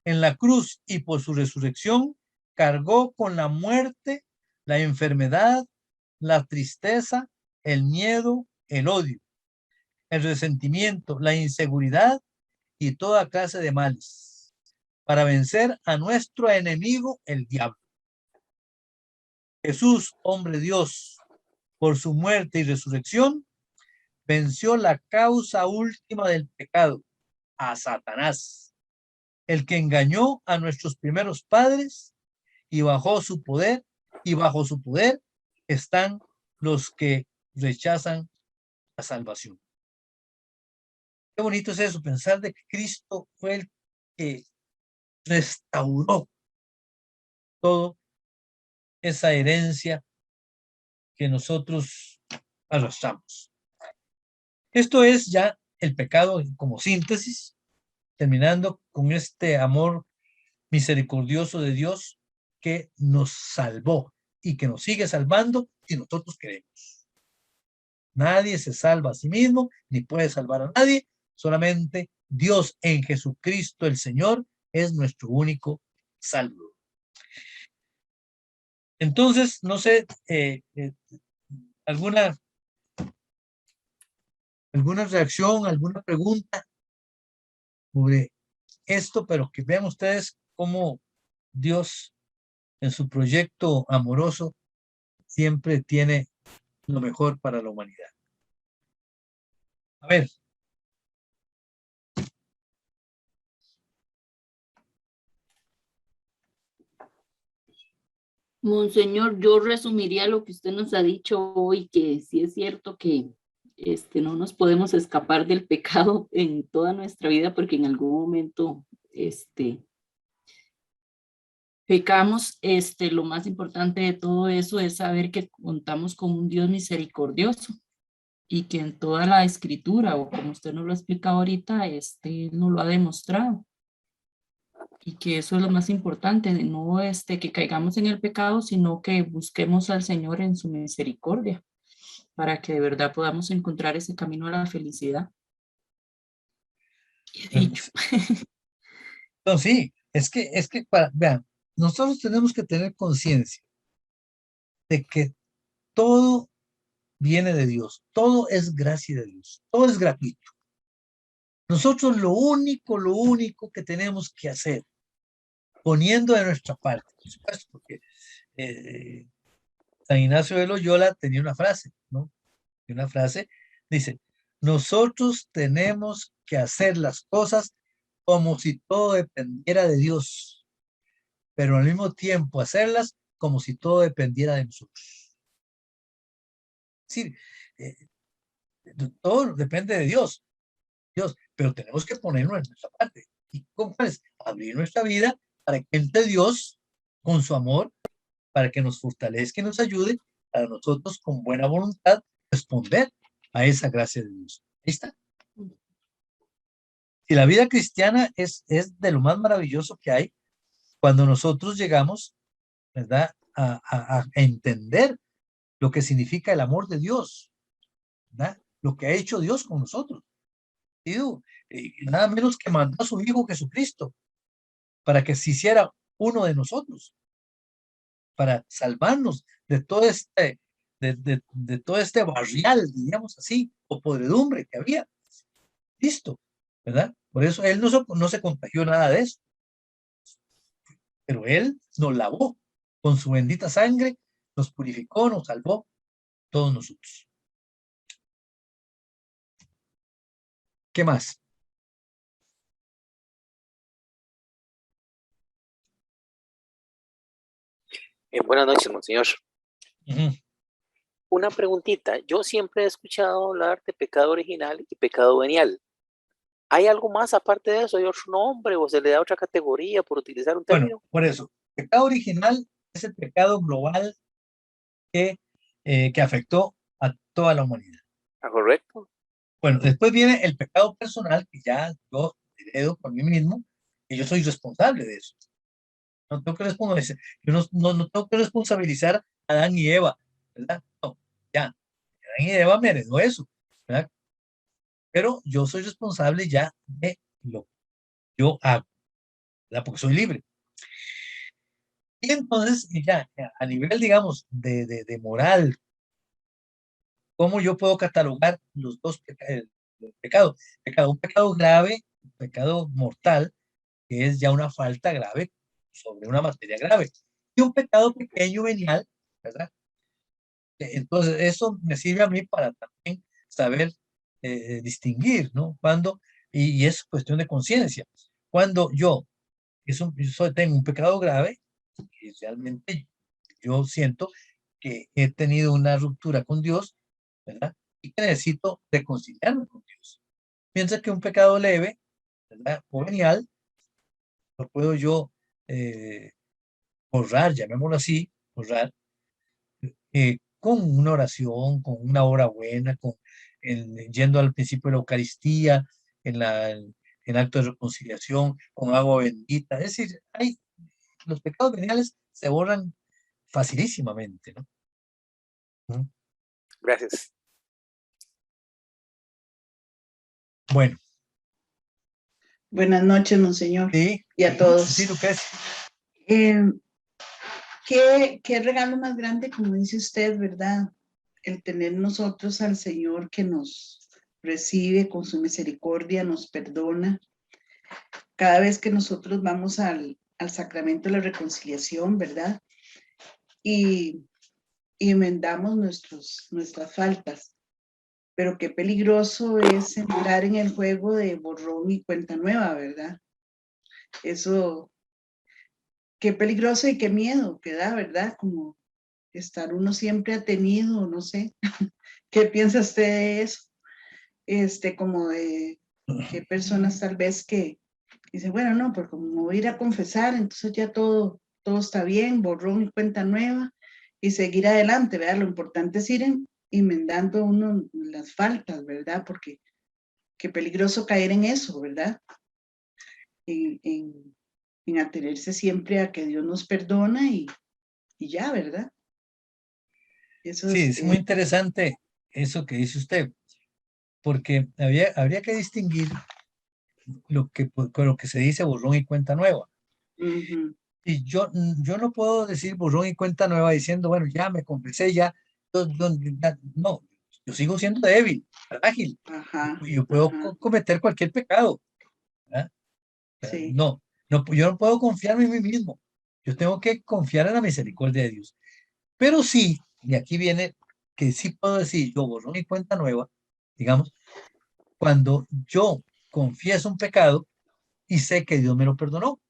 En la cruz y por su resurrección, cargó con la muerte, la enfermedad, la tristeza, el miedo, el odio, el resentimiento, la inseguridad y toda clase de males, para vencer a nuestro enemigo, el diablo. Jesús, hombre Dios, por su muerte y resurrección, venció la causa última del pecado, a Satanás, el que engañó a nuestros primeros padres, y bajo su poder están los que rechazan la salvación. Qué bonito es eso, pensar de que Cristo fue el que restauró toda esa herencia que nosotros arrastramos. Esto es ya el pecado como síntesis, terminando con este amor misericordioso de Dios que nos salvó y que nos sigue salvando si nosotros queremos. Nadie se salva a sí mismo, ni puede salvar a nadie, solamente Dios en Jesucristo el Señor es nuestro único salvo. Entonces, no sé, alguna reacción, alguna pregunta sobre esto, pero que vean ustedes cómo Dios en su proyecto amoroso siempre tiene lo mejor para la humanidad. A ver. Monseñor, yo resumiría lo que usted nos ha dicho hoy, que sí es cierto que no nos podemos escapar del pecado en toda nuestra vida, porque en algún momento pecamos. Lo más importante de todo eso es saber que contamos con un Dios misericordioso y que en toda la escritura, o como usted nos lo explica ahorita, nos lo ha demostrado. Y que eso es lo más importante, de no que caigamos en el pecado, sino que busquemos al Señor en su misericordia, para que de verdad podamos encontrar ese camino a la felicidad. He dicho. No, sí, es que vean, nosotros tenemos que tener conciencia de que todo viene de Dios, todo es gracia de Dios, todo es gratuito. Nosotros lo único que tenemos que hacer, poniendo de nuestra parte, por supuesto, porque San Ignacio de Loyola tenía una frase, ¿no? Y una frase dice, nosotros tenemos que hacer las cosas como si todo dependiera de Dios, pero al mismo tiempo hacerlas como si todo dependiera de nosotros. Es decir, todo depende de Dios, pero tenemos que ponerlo en nuestra parte. ¿Y cómo es? Abrir nuestra vida para que entre Dios con su amor, para que nos fortalezca y nos ayude a nosotros con buena voluntad responder a esa gracia de Dios. Ahí está. Y la vida cristiana es de lo más maravilloso que hay cuando nosotros llegamos, ¿verdad?, a entender lo que significa el amor de Dios, ¿verdad?, lo que ha hecho Dios con nosotros. Nada menos que mandó a su Hijo Jesucristo para que se hiciera uno de nosotros, para salvarnos de todo de todo este barrial, diríamos así, o podredumbre que había. Listo, ¿verdad? Por eso él no se contagió nada de eso. pero Él nos lavó con su bendita sangre, nos purificó, nos salvó, todos nosotros. ¿Qué más? Buenas noches, monseñor. Ujú. Una preguntita. Yo siempre he escuchado hablar de pecado original y pecado venial. ¿Hay algo más aparte de eso? ¿Hay otro nombre o se le da otra categoría por utilizar un Bueno, término? por eso, pecado original es el pecado global que afectó a toda la humanidad. ¿Ah, correcto? Bueno, después viene el pecado personal, que ya yo heredo por mí mismo, y yo soy responsable de eso. No tengo que responsabilizar, yo no tengo que responsabilizar a Adán y Eva, ¿verdad? No, ya, Adán y Eva me heredó eso, ¿verdad? Pero yo soy responsable ya de lo que yo hago, ¿verdad? Porque soy libre. Y entonces, ya, a nivel, digamos, de moral, ¿cómo yo puedo catalogar los dos pecados? Un pecado grave, un pecado mortal, que es ya una falta grave sobre una materia grave, y un pecado pequeño venial, ¿verdad? Entonces, eso me sirve a mí para también saber distinguir, ¿no? Y es cuestión de conciencia. Cuando tengo un pecado grave, y realmente yo siento que he tenido una ruptura con Dios, ¿verdad? Y que necesito reconciliarme con Dios. Mientras que un pecado leve, ¿verdad? O venial, lo puedo yo eh, borrar, llamémoslo así, borrar, con una oración, con una hora buena, yendo al principio de la Eucaristía, en el acto de reconciliación, con agua bendita. Es decir, los pecados veniales se borran facilísimamente, ¿no? ¿Mm? Gracias. Bueno, Buenas noches, monseñor, sí, y a todos. sí, Lucas. ¿Qué regalo más grande, como dice usted, verdad? El tener nosotros al Señor que nos recibe con su misericordia, nos perdona. Cada vez que nosotros vamos al sacramento de la reconciliación, ¿verdad? Y enmendamos nuestras faltas. Pero qué peligroso es entrar en el juego de borrón y cuenta nueva, ¿verdad? Eso, qué peligroso y qué miedo que da, ¿verdad? Como estar uno siempre atenido, no sé. ¿Qué piensa usted de eso? Como de qué personas tal vez que dicen, bueno, no, porque como me voy a ir a confesar, entonces ya todo está bien, borrón y cuenta nueva, y seguir adelante, ¿verdad? Lo importante es ir enmendando uno las faltas, ¿verdad? Porque qué peligroso caer en eso, ¿verdad? En atenerse siempre a que Dios nos perdona y ya, ¿verdad? Eso Sí, es muy interesante eso que dice usted, porque habría que distinguir con lo que se dice borrón y cuenta nueva. Y yo no puedo decir borrón y cuenta nueva diciendo, bueno, ya me confesé, no, yo sigo siendo débil, frágil, yo puedo cometer cualquier pecado, ¿verdad? Sí. Yo no puedo confiar en mí mismo, yo tengo que confiar en la misericordia de Dios. Pero sí, y aquí viene que sí puedo decir, yo borrón y cuenta nueva, digamos, cuando yo confieso un pecado y sé que Dios me lo perdonó.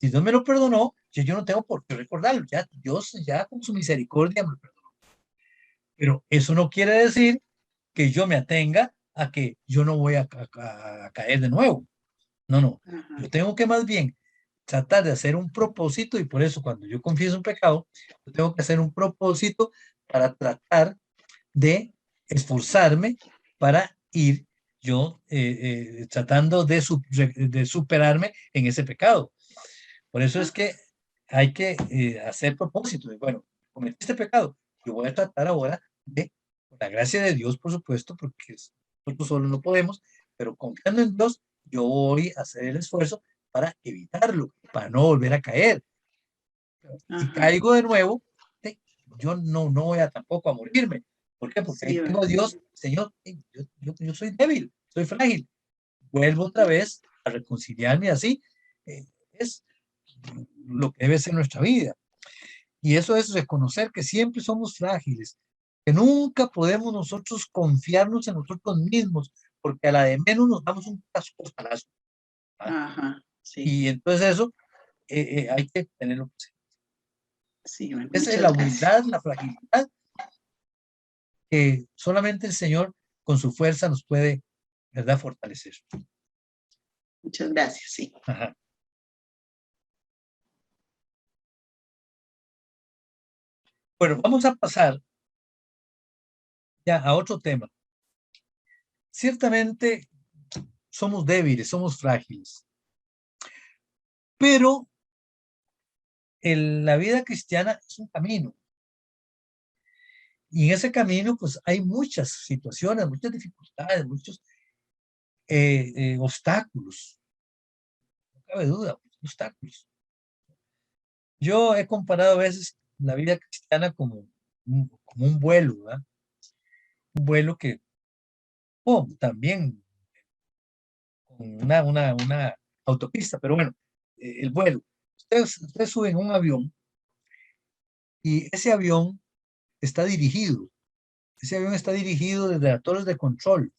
Si Dios me lo perdonó, yo no tengo por qué recordarlo. Ya Dios ya con su misericordia me lo perdonó. Pero eso no quiere decir que yo me atenga a que yo no voy a caer de nuevo. No, no. Yo tengo que más bien tratar de hacer un propósito y por eso cuando yo confieso un pecado, yo tengo que hacer un propósito para tratar de esforzarme para ir yo tratando de superarme en ese pecado. Por eso es que hay que hacer propósito de, bueno, cometí este pecado, yo voy a tratar ahora de, con la gracia de Dios, por supuesto, porque nosotros solo no podemos, pero confiando en Dios, yo voy a hacer el esfuerzo para evitarlo, para no volver a caer. Si caigo de nuevo, yo no voy a tampoco a morirme. ¿Por qué? Porque ahí tengo a Dios, Señor, yo soy débil, soy frágil. Vuelvo otra vez a reconciliarme así. Es lo que debe ser nuestra vida. Y eso es reconocer que siempre somos frágiles, que nunca podemos nosotros confiarnos en nosotros mismos, porque a la de menos nos damos un costalazo. Ajá, sí, Y entonces eso hay que tenerlo presente. sí, bueno, Esa es muchas la gracias. humildad, la fragilidad, que solamente el Señor con su fuerza nos puede, ¿verdad?, fortalecer. Muchas gracias, sí. Ajá. Bueno, vamos a pasar ya a otro tema. Ciertamente somos débiles, somos frágiles, pero la vida cristiana es un camino. Y en ese camino, pues hay muchas situaciones, muchas dificultades, muchos obstáculos. No cabe duda, obstáculos. Yo he comparado a veces la vida cristiana como un vuelo, ¿verdad? Un vuelo que, también con una autopista, pero bueno, el vuelo. Ustedes suben a un avión y ese avión está dirigido. Ese avión está dirigido desde las torres de control,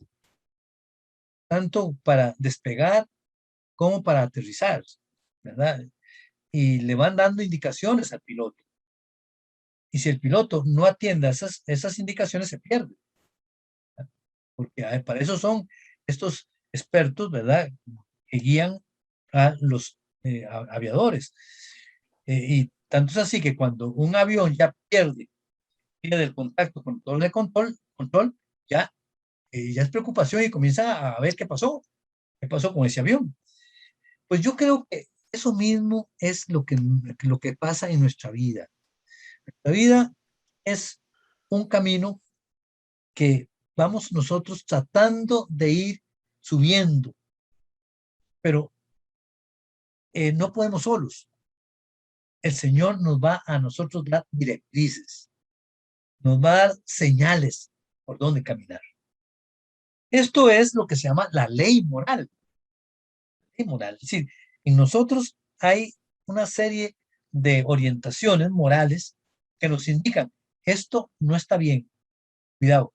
tanto para despegar como para aterrizar, ¿verdad? Y le van dando indicaciones al piloto. Y si el piloto no atiende a esas indicaciones, se pierde. ¿Verdad? Porque para eso son estos expertos, ¿verdad?, que guían a los aviadores. Y tanto es así que cuando un avión ya pierde el contacto con todo el control ya, ya es preocupación y comienza a ver qué pasó con ese avión. Pues yo creo que eso mismo es lo que pasa en nuestra vida. La vida es un camino que vamos nosotros tratando de ir subiendo, pero no podemos solos. El Señor nos va a nosotros dar directrices, nos va a dar señales por dónde caminar. Esto es lo que se llama la ley moral. Ley moral. Es decir, en nosotros hay una serie de orientaciones morales que nos indican, esto no está bien, cuidado,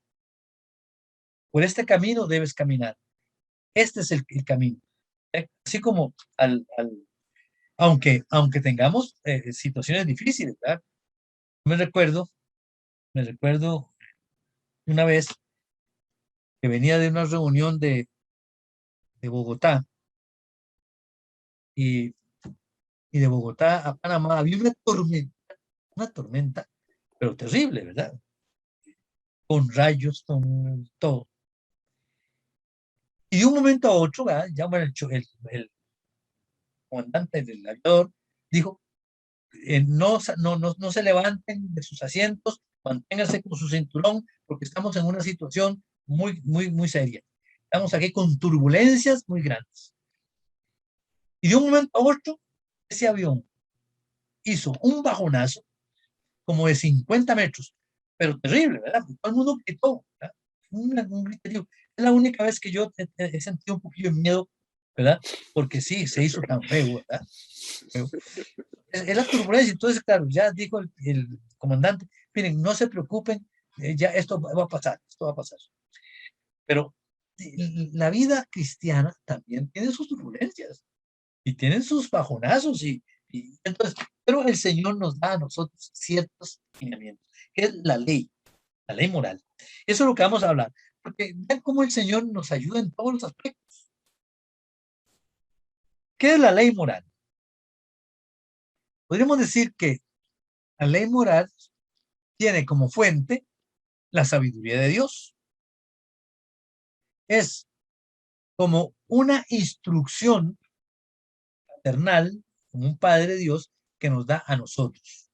por este camino debes caminar, este es el camino. Así como aunque tengamos situaciones difíciles, ¿verdad? Me recuerdo una vez que venía de una reunión de Bogotá y, y de Bogotá a Panamá había una tormenta, pero terrible, ¿verdad? Con rayos, con todo. Y de un momento a otro, ¿verdad?, ya bueno, el comandante del aviador dijo, no se levanten de sus asientos, manténganse con su cinturón, porque estamos en una situación muy, muy, muy seria. Estamos aquí con turbulencias muy grandes. Y de un momento a otro, ese avión hizo un bajonazo como de 50 metros, pero terrible, ¿verdad? Todo el mundo gritó, ¿verdad? Un griterío. Es la única vez que yo he sentido un poquillo de miedo, ¿verdad? Porque sí, se hizo tan feo, ¿verdad? Feo. Es la turbulencia. Entonces, claro, ya dijo el comandante, miren, no se preocupen, ya esto va a pasar, esto va a pasar. Pero la vida cristiana también tiene sus turbulencias y tienen sus bajonazos y entonces, pero el Señor nos da a nosotros ciertos lineamientos, que es la ley moral. Eso es lo que vamos a hablar, porque vean cómo el Señor nos ayuda en todos los aspectos. ¿Qué es la ley moral? Podríamos decir que la ley moral tiene como fuente la sabiduría de Dios. Es como una instrucción paternal, como un Padre Dios que nos da a nosotros.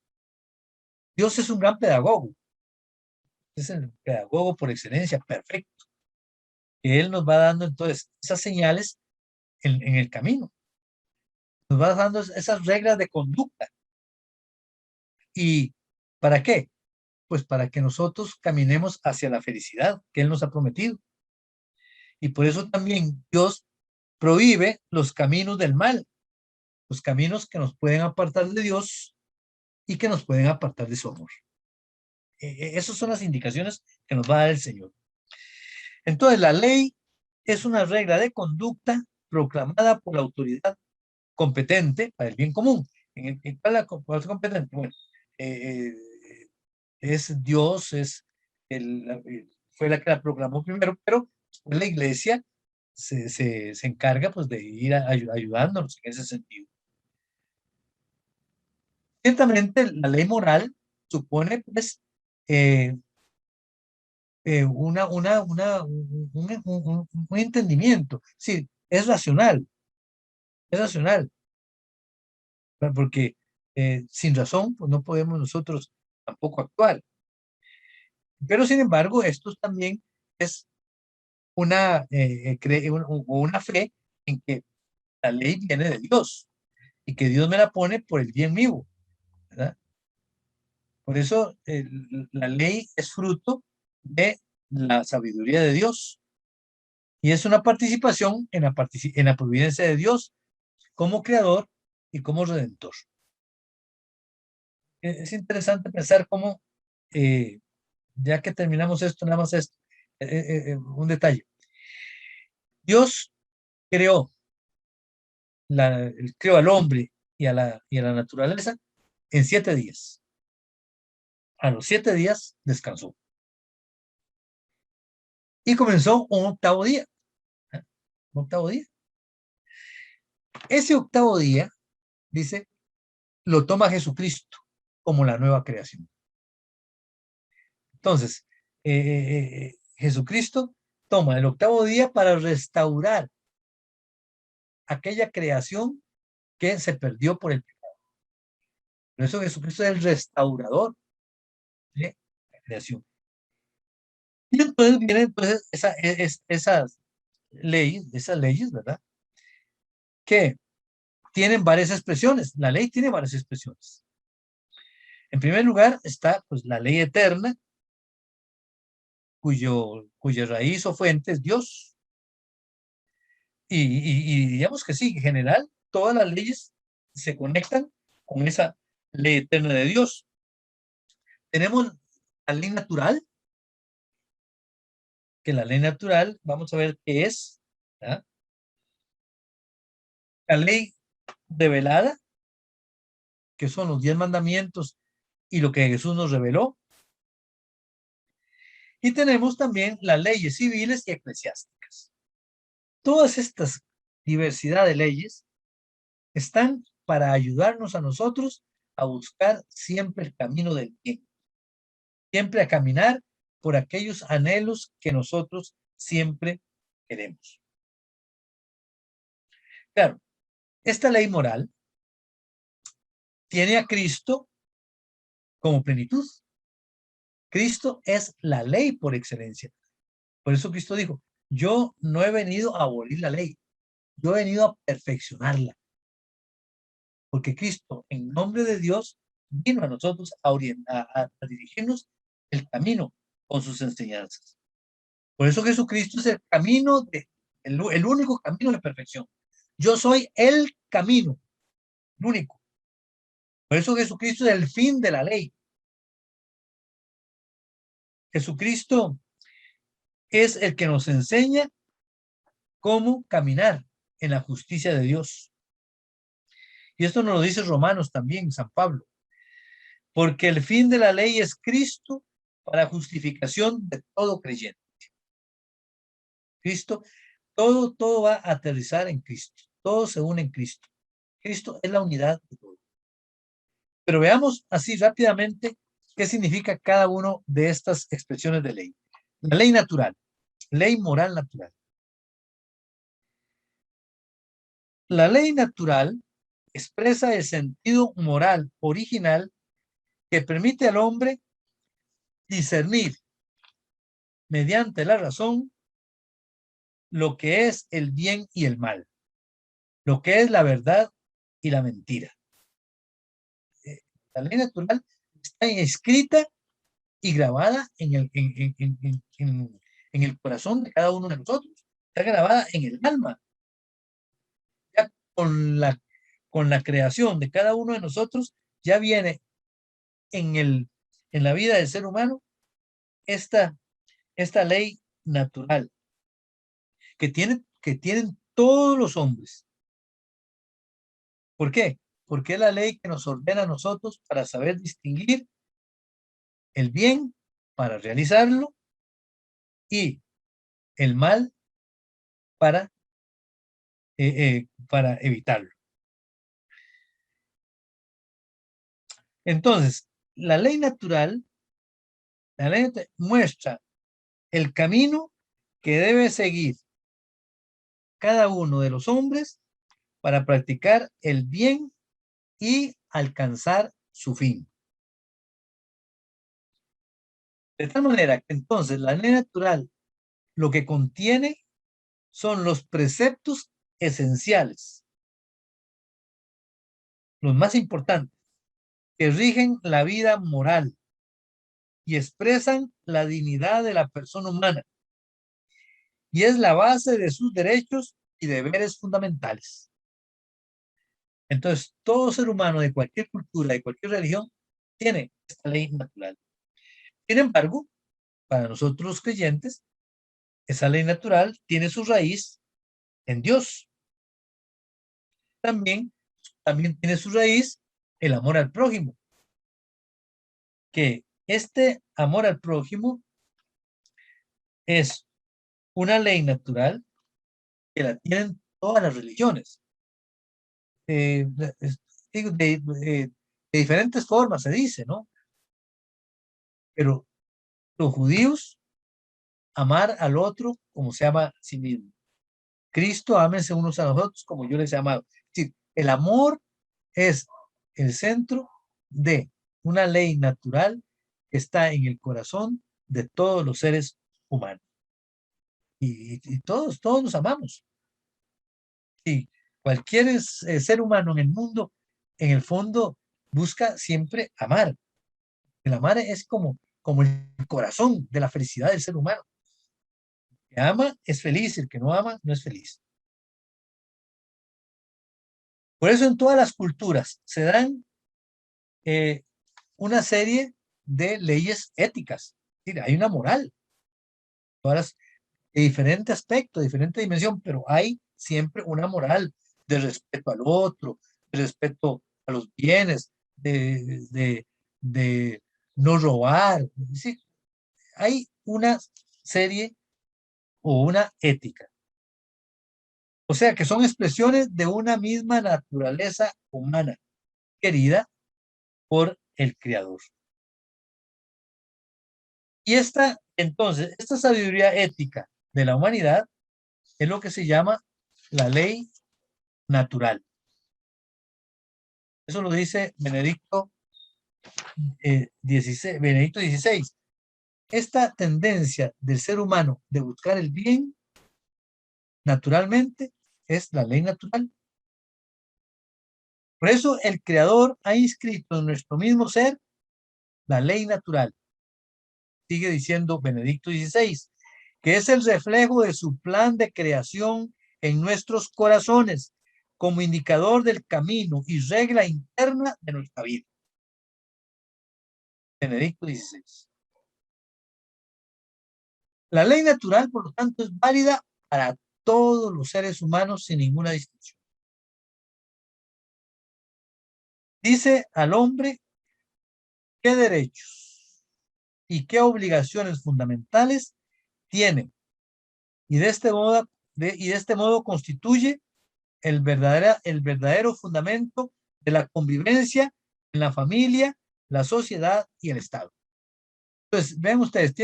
Dios es un gran pedagogo. Es el pedagogo por excelencia, perfecto. Que Él nos va dando entonces esas señales en el camino. Nos va dando esas reglas de conducta. ¿Y para qué? Pues para que nosotros caminemos hacia la felicidad que Él nos ha prometido. Y por eso también Dios prohíbe los caminos del mal. los caminos que nos pueden apartar de Dios y que nos pueden apartar de su amor. Esas son las indicaciones que nos va a dar el Señor. Entonces, la ley es una regla de conducta proclamada por la autoridad competente para el bien común. ¿Cuál es la competente? Bueno, es Dios, fue la que la proclamó primero, pero la iglesia se encarga pues de ir ayudándonos en ese sentido. Ciertamente la ley moral supone pues un entendimiento, sí, es racional, porque sin razón pues no podemos nosotros tampoco actuar. Pero sin embargo, esto también es una fe en que la ley viene de Dios y que Dios me la pone por el bien mío, ¿verdad? Por eso la ley es fruto de la sabiduría de Dios y es una participación en la providencia de Dios como creador y como redentor. Es interesante pensar cómo, ya que terminamos esto, nada más esto, un detalle. Dios creó, creó al hombre y a la naturaleza en 7 días. A los 7 días descansó. Y comenzó un octavo día. Un octavo día. Ese octavo día, dice, lo toma Jesucristo como la nueva creación. Entonces, Jesucristo toma el octavo día para restaurar aquella creación que se perdió por el pecado. Por eso Jesucristo es el restaurador de la creación. Y entonces vienen entonces esas leyes, ¿verdad? Que tienen varias expresiones. La ley tiene varias expresiones. En primer lugar está pues la ley eterna, cuya raíz o fuente es Dios. Y digamos que sí, en general, todas las leyes se conectan con esa ley eterna de Dios. Tenemos la ley natural, que la ley natural, vamos a ver qué es, ¿verdad? La ley revelada, que son los 10 mandamientos y lo que Jesús nos reveló. Y tenemos también las leyes civiles y eclesiásticas. Todas estas diversidad de leyes están para ayudarnos a nosotros a buscar siempre el camino del bien, siempre a caminar por aquellos anhelos que nosotros siempre queremos. Claro, esta ley moral tiene a Cristo como plenitud. Cristo es la ley por excelencia. Por eso Cristo dijo, yo no he venido a abolir la ley, yo he venido a perfeccionarla. Porque Cristo, en nombre de Dios, vino a nosotros a dirigirnos el camino con sus enseñanzas. Por eso Jesucristo es el camino, el único camino de perfección. Yo soy el camino, el único. Por eso Jesucristo es el fin de la ley. Jesucristo es el que nos enseña cómo caminar en la justicia de Dios. Y esto nos lo dice Romanos también, San Pablo. Porque el fin de la ley es Cristo para justificación de todo creyente. Cristo, todo va a aterrizar en Cristo. Todo se une en Cristo. Cristo es la unidad de todo. Pero veamos así rápidamente qué significa cada uno de estas expresiones de ley. La ley natural, ley moral natural. La ley natural expresa el sentido moral original que permite al hombre discernir mediante la razón lo que es el bien y el mal, lo que es la verdad y la mentira. La ley natural está escrita y grabada en el corazón de cada uno de nosotros. Está grabada en el alma. Ya con con la creación de cada uno de nosotros, ya viene en la vida del ser humano esta ley natural que tienen todos los hombres. ¿Por qué? Porque es la ley que nos ordena a nosotros para saber distinguir el bien para realizarlo y el mal para evitarlo. Entonces, la ley natural muestra el camino que debe seguir cada uno de los hombres para practicar el bien y alcanzar su fin. De tal manera que entonces la ley natural lo que contiene son los preceptos esenciales, los más importantes, que rigen la vida moral y expresan la dignidad de la persona humana, y es la base de sus derechos y deberes fundamentales. Entonces, todo ser humano de cualquier cultura, de cualquier religión, tiene esta ley natural. Sin embargo, para nosotros los creyentes, esa ley natural tiene su raíz en Dios. También tiene su raíz el amor al prójimo, que este amor al prójimo es una ley natural que la tienen todas las religiones. De diferentes formas se dice, ¿no? Pero los judíos, amar al otro como se ama a sí mismo. Cristo, ámense unos a los otros como yo les he amado. Es decir, el amor es el centro de una ley natural que está en el corazón de todos los seres humanos. Y todos nos amamos. Y cualquier ser humano en el mundo, en el fondo, busca siempre amar. El amar es como el corazón de la felicidad del ser humano. El que ama es feliz, el que no ama no es feliz. Por eso en todas las culturas se dan una serie de leyes éticas. Es decir, hay una moral, todas de diferente aspecto, de diferente dimensión, pero hay siempre una moral de respeto al otro, de respeto a los bienes, de no robar. Es decir, hay una serie o una ética. O sea, que son expresiones de una misma naturaleza humana, querida por el Creador. Y entonces, esta sabiduría ética de la humanidad es lo que se llama la ley natural. Eso lo dice Benedicto XVI. Esta tendencia del ser humano de buscar el bien naturalmente es la ley natural. Por eso el Creador ha inscrito en nuestro mismo ser la ley natural. Sigue diciendo Benedicto XVI, que es el reflejo de su plan de creación en nuestros corazones como indicador del camino y regla interna de nuestra vida. Benedicto XVI. La ley natural, por lo tanto, es válida para todos los seres humanos sin ninguna distinción. Dice al hombre qué derechos y qué obligaciones fundamentales tiene, y de este modo constituye el verdadero fundamento de la convivencia en la familia, la sociedad y el Estado. Entonces, vean ustedes,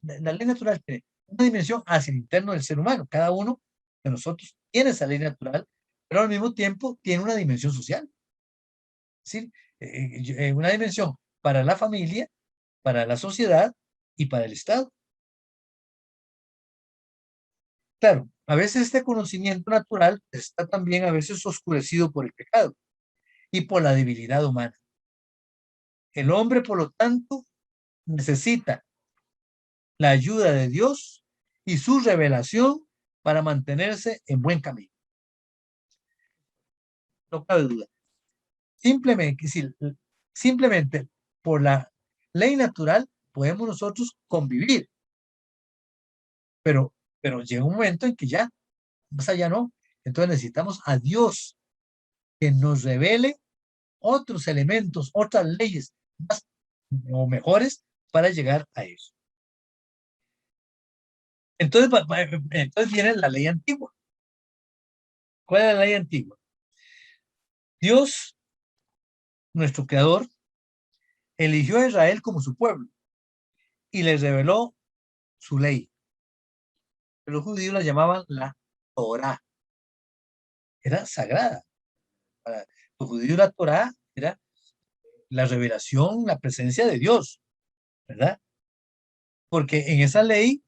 la ley natural tiene una dimensión hacia el interno del ser humano. Cada uno de nosotros tiene esa ley natural, pero al mismo tiempo tiene una dimensión social. Es decir, una dimensión para la familia, para la sociedad y para el Estado. Claro, a veces este conocimiento natural está también a veces oscurecido por el pecado y por la debilidad humana. El hombre, por lo tanto, necesita la ayuda de Dios y su revelación para mantenerse en buen camino. no cabe duda. Simplemente por la ley natural podemos nosotros convivir, pero llega un momento en que ya, más allá no. Entonces necesitamos a Dios que nos revele otros elementos, otras leyes más o mejores para llegar a eso. Entonces, entonces viene la ley antigua. ¿Cuál es la ley antigua? Dios, nuestro creador, eligió a Israel como su pueblo y les reveló su ley. Los judíos la llamaban la Torá. Era sagrada. Para los judíos la Torá era la revelación, la presencia de Dios, ¿verdad? Porque en esa ley,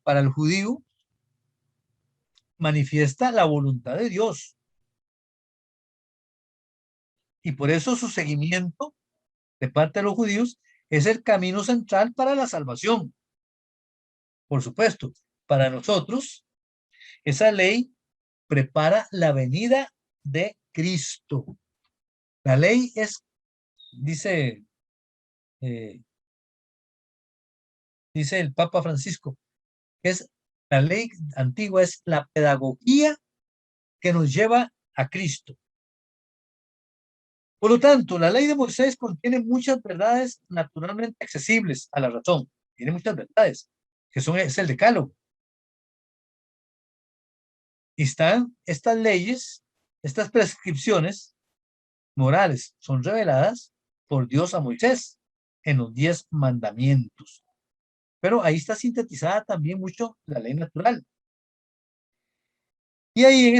para el judío, manifiesta la voluntad de Dios. Y por eso su seguimiento de parte de los judíos es el camino central para la salvación. Por supuesto, para nosotros, esa ley prepara la venida de Cristo. La ley es, dice el Papa Francisco, es la ley antigua, es la pedagogía que nos lleva a Cristo. Por lo tanto, la ley de Moisés contiene muchas verdades naturalmente accesibles a la razón. Tiene muchas verdades, que es el decálogo. Y están estas leyes, estas prescripciones morales, son reveladas por Dios a Moisés en los 10 mandamientos. Pero ahí está sintetizada también mucho la ley natural. Y ahí en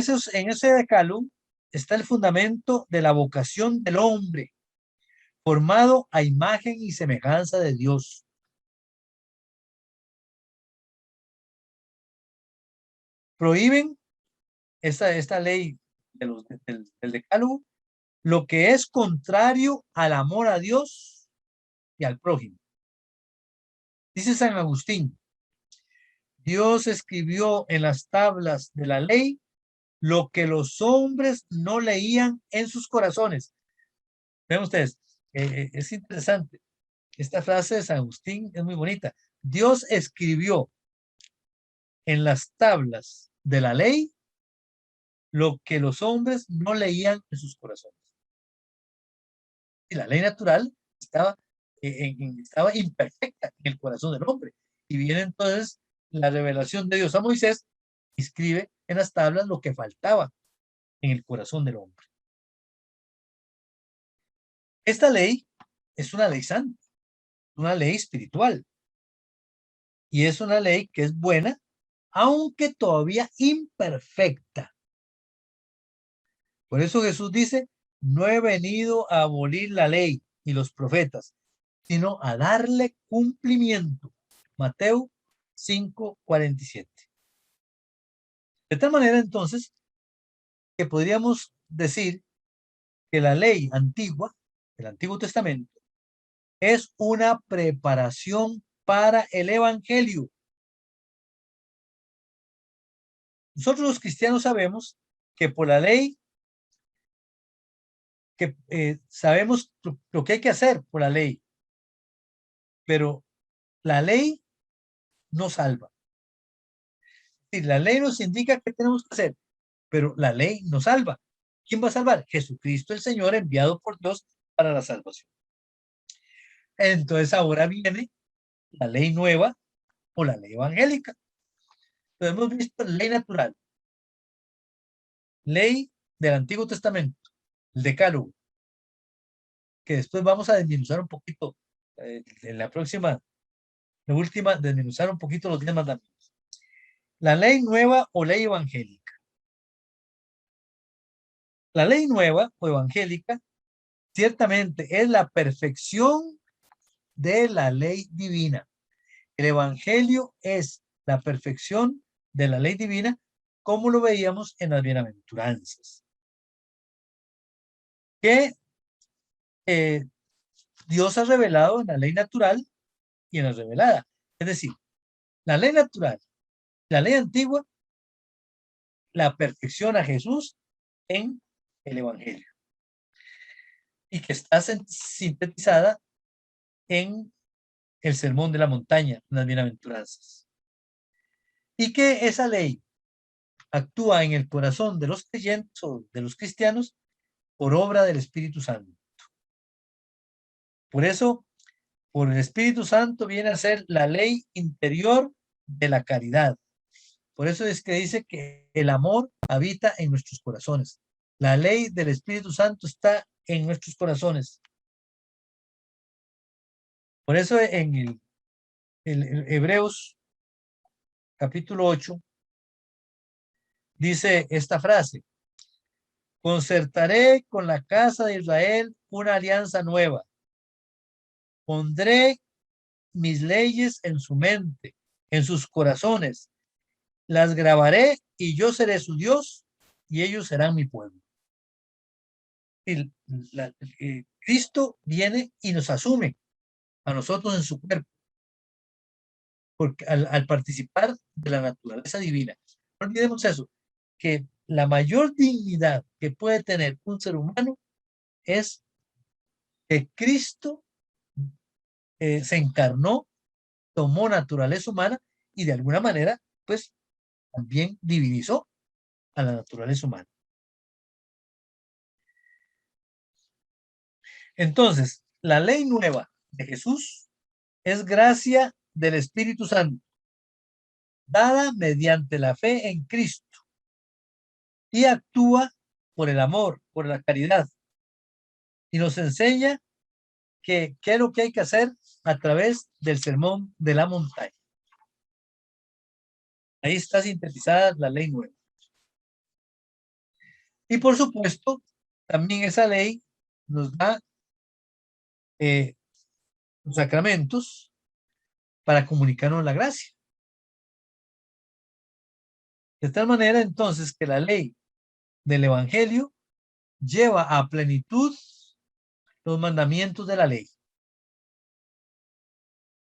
ese decálogo está el fundamento de la vocación del hombre, formado a imagen y semejanza de Dios. Prohíben esta ley del decálogo lo que es contrario al amor a Dios y al prójimo. Dice San Agustín, Dios escribió en las tablas de la ley lo que los hombres no leían en sus corazones. Vean ustedes, es interesante. Esta frase de San Agustín es muy bonita. Dios escribió en las tablas de la ley lo que los hombres no leían en sus corazones. Y la ley natural estaba imperfecta en el corazón del hombre. Y viene entonces la revelación de Dios a Moisés, y escribe en las tablas lo que faltaba en el corazón del hombre. Esta ley es una ley santa, una ley espiritual. Y es una ley que es buena, aunque todavía imperfecta. Por eso Jesús dice, no he venido a abolir la ley y los profetas, sino a darle cumplimiento. Mateo 5:47. De tal manera entonces que podríamos decir que la ley antigua, el Antiguo Testamento, es una preparación para el Evangelio. Nosotros los cristianos sabemos que por la ley, que sabemos lo que hay que hacer por la ley, pero la ley no salva. Y la ley nos indica qué tenemos que hacer, pero la ley no salva. ¿Quién va a salvar? Jesucristo el Señor, enviado por Dios para la salvación. Entonces ahora viene la ley nueva o la ley evangélica. Entonces hemos visto ley natural, ley del Antiguo Testamento, el Decálogo, que después vamos a desmenuzar un poquito en la última, desmenuzar un poquito los 10 mandamientos. La ley nueva o ley evangélica. La ley nueva o evangélica ciertamente es la perfección de la ley divina. El evangelio es la perfección de la ley divina, como lo veíamos en las bienaventuranzas. Que Dios ha revelado en la ley natural y en la revelada. Es decir, la ley natural, la ley antigua, la perfección a Jesús en el evangelio. y que está sintetizada en el Sermón de la Montaña, las bienaventuranzas. Y que esa ley actúa en el corazón de los creyentes o de los cristianos por obra del Espíritu Santo. Por eso, por el Espíritu Santo viene a ser la ley interior de la caridad. Por eso es que dice que el amor habita en nuestros corazones. La ley del Espíritu Santo está en nuestros corazones. Por eso en el Hebreos capítulo 8 dice esta frase: concertaré con la casa de Israel una alianza nueva. Pondré mis leyes en su mente, en sus corazones. Las grabaré y yo seré su Dios y ellos serán mi pueblo. Cristo viene y nos asume a nosotros en su cuerpo, porque al participar de la naturaleza divina. No olvidemos eso, que la mayor dignidad que puede tener un ser humano es que Cristo se encarnó, tomó naturaleza humana y de alguna manera, pues, también divinizó a la naturaleza humana. Entonces, la ley nueva de Jesús es gracia del Espíritu Santo, dada mediante la fe en Cristo, y actúa por el amor, por la caridad, y nos enseña qué es lo que hay que hacer a través del Sermón de la Montaña. Ahí está sintetizada la ley nueva. Y por supuesto, también esa ley nos da los sacramentos para comunicarnos la gracia. De tal manera entonces que la ley del Evangelio lleva a plenitud los mandamientos de la ley.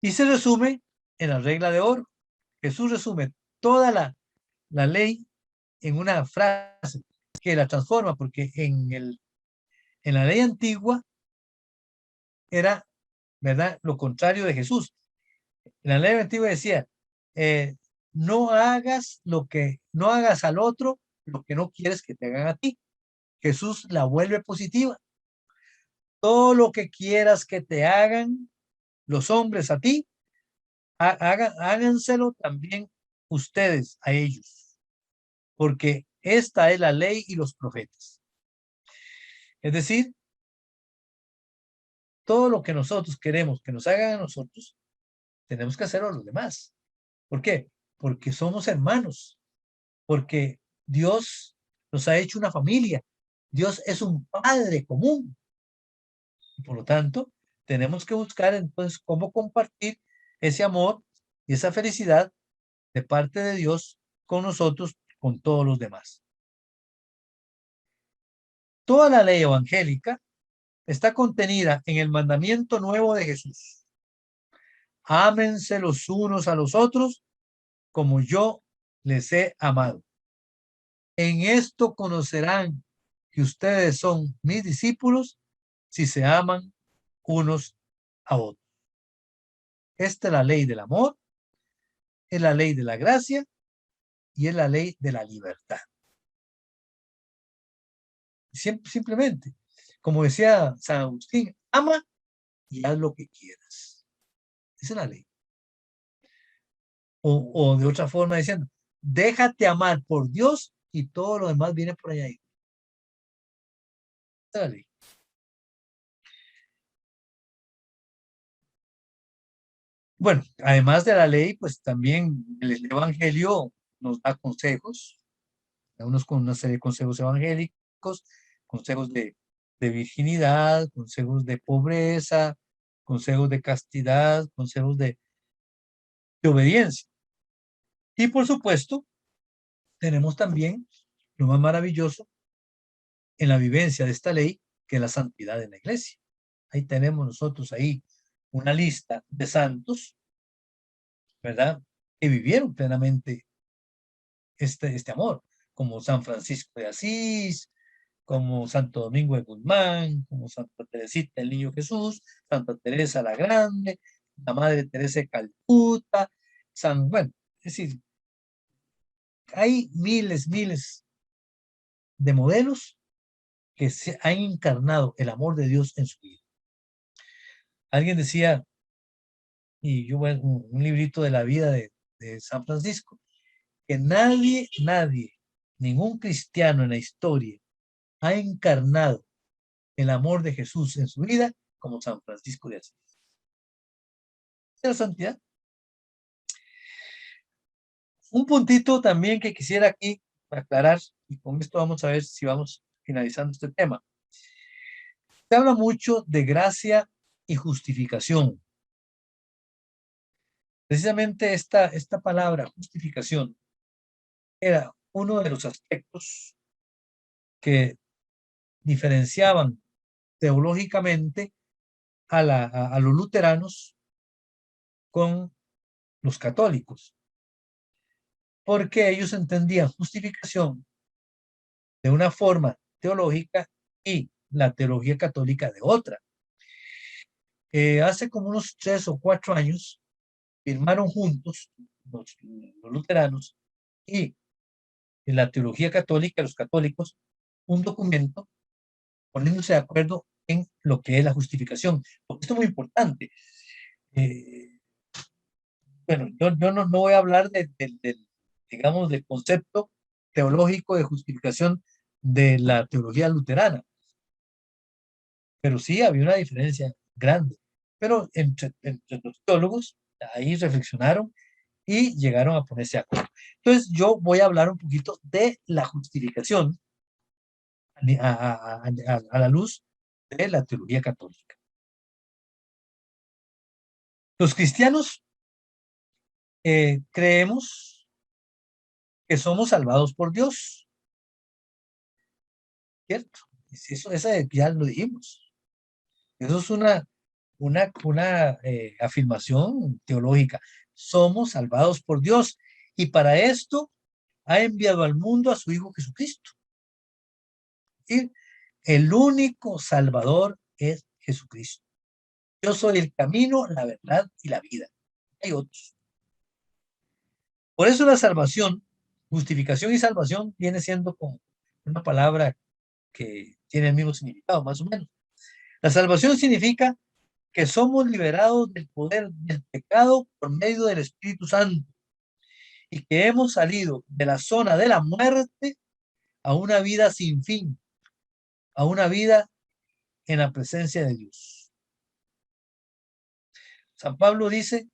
Y se resume en la regla de oro. Jesús resume toda la ley en una frase que la transforma, porque en la ley antigua era, ¿verdad?, lo contrario de Jesús. En la ley antigua decía, no hagas al otro lo que no quieres que te hagan a ti. Jesús la vuelve positiva. Todo lo que quieras que te hagan los hombres a ti, háganselo también ustedes a ellos, porque esta es la ley y los profetas. Es decir, todo lo que nosotros queremos que nos hagan a nosotros, tenemos que hacerlo a los demás. ¿Por qué? Porque somos hermanos, porque Dios nos ha hecho una familia. Dios es un padre común. Y por lo tanto, tenemos que buscar entonces cómo compartir ese amor y esa felicidad de parte de Dios con nosotros, con todos los demás. Toda la ley evangélica está contenida en el mandamiento nuevo de Jesús. Ámense los unos a los otros como yo les he amado. En esto conocerán que ustedes son mis discípulos si se aman unos a otros. Esta es la ley del amor, es la ley de la gracia y es la ley de la libertad. Simplemente, como decía San Agustín, ama y haz lo que quieras. Esa es la ley. O de otra forma diciendo, déjate amar por Dios y todo lo demás viene por allá. Esa es la ley. Bueno, además de la ley, pues también el Evangelio nos da consejos, unos con una serie de consejos evangélicos, consejos de virginidad, consejos de pobreza, consejos de castidad, consejos de obediencia. Y por supuesto, tenemos también lo más maravilloso en la vivencia de esta ley, que es la santidad en la iglesia. Ahí tenemos nosotros ahí una lista de santos, ¿verdad?, que vivieron plenamente este amor, como San Francisco de Asís, como Santo Domingo de Guzmán, como Santa Teresita el Niño Jesús, Santa Teresa la Grande, la Madre Teresa de Calcuta, bueno, es decir, hay miles de modelos que se han encarnado el amor de Dios en su vida. Alguien decía, y yo un librito de la vida de San Francisco, que nadie, ningún cristiano en la historia ha encarnado el amor de Jesús en su vida como San Francisco de Asís. ¿Es la santidad? Un puntito también que quisiera aquí aclarar, y con esto vamos a ver si vamos finalizando este tema. Se habla mucho de gracia y justificación. Precisamente esta palabra, justificación, era uno de los aspectos que diferenciaban teológicamente a los luteranos con los católicos, porque ellos entendían justificación de una forma teológica y la teología católica de otra. Hace como unos 3 o 4 años firmaron juntos los luteranos y en la teología católica, los católicos, un documento poniéndose de acuerdo en lo que es la justificación. Porque esto es muy importante. Bueno, yo no voy a hablar digamos, del concepto teológico de justificación de la teología luterana, pero sí había una diferencia grande. Pero entre los teólogos ahí reflexionaron y llegaron a ponerse de acuerdo. Entonces yo voy a hablar un poquito de la justificación a la luz de la teología católica. Los cristianos creemos que somos salvados por Dios, ¿cierto? Eso ya lo dijimos. Eso es una afirmación teológica. Somos salvados por Dios y para esto ha enviado al mundo a su Hijo Jesucristo. Y el único Salvador es Jesucristo. Yo soy el camino, la verdad y la vida. Hay otros. Por eso la salvación, justificación y salvación viene siendo como una palabra que tiene el mismo significado, más o menos. La salvación significa que somos liberados del poder del pecado por medio del Espíritu Santo y que hemos salido de la zona de la muerte a una vida sin fin, a una vida en la presencia de Dios. San Pablo dice,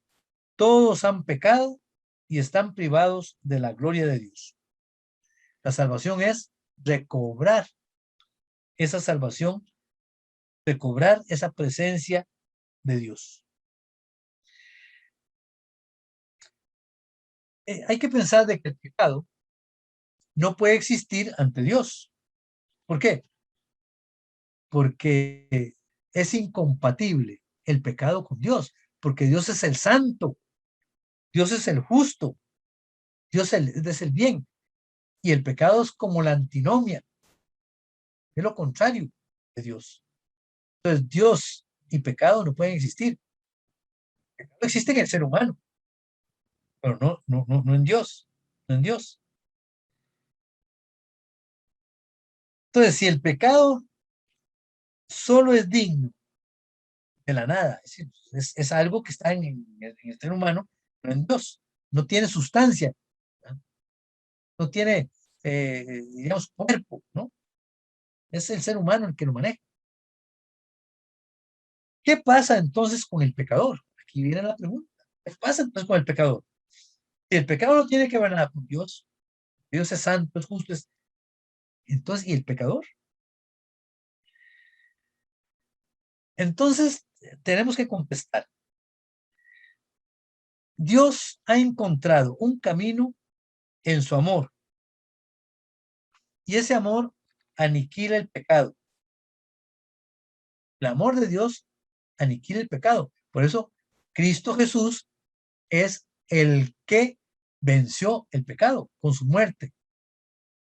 todos han pecado y están privados de la gloria de Dios. La salvación es recobrar esa salvación, recobrar esa presencia de Dios. Hay que pensar de que el pecado no puede existir ante Dios. ¿Por qué? Porque es incompatible el pecado con Dios, porque Dios es el santo, Dios es el justo, Dios es el bien, y el pecado es como la antinomia, es lo contrario de Dios. Entonces Dios y pecado no pueden existir. El pecado existe en el ser humano, pero no en Dios, no en Dios. Entonces, si el pecado solo es digno de la nada, es algo que está en el ser humano, no en Dios, no tiene sustancia, no tiene, digamos, cuerpo, ¿no? Es el ser humano el que lo maneja. ¿Qué pasa entonces con el pecador? Aquí viene la pregunta. ¿Qué pasa entonces con el pecador? Si el pecado no tiene que ver nada con Dios, Dios es santo, es justo, entonces, ¿y el pecador? Entonces, tenemos que contestar. Dios ha encontrado un camino en su amor y ese amor aniquila el pecado. El amor de Dios aniquila el pecado. Por eso, Cristo Jesús es el que venció el pecado con su muerte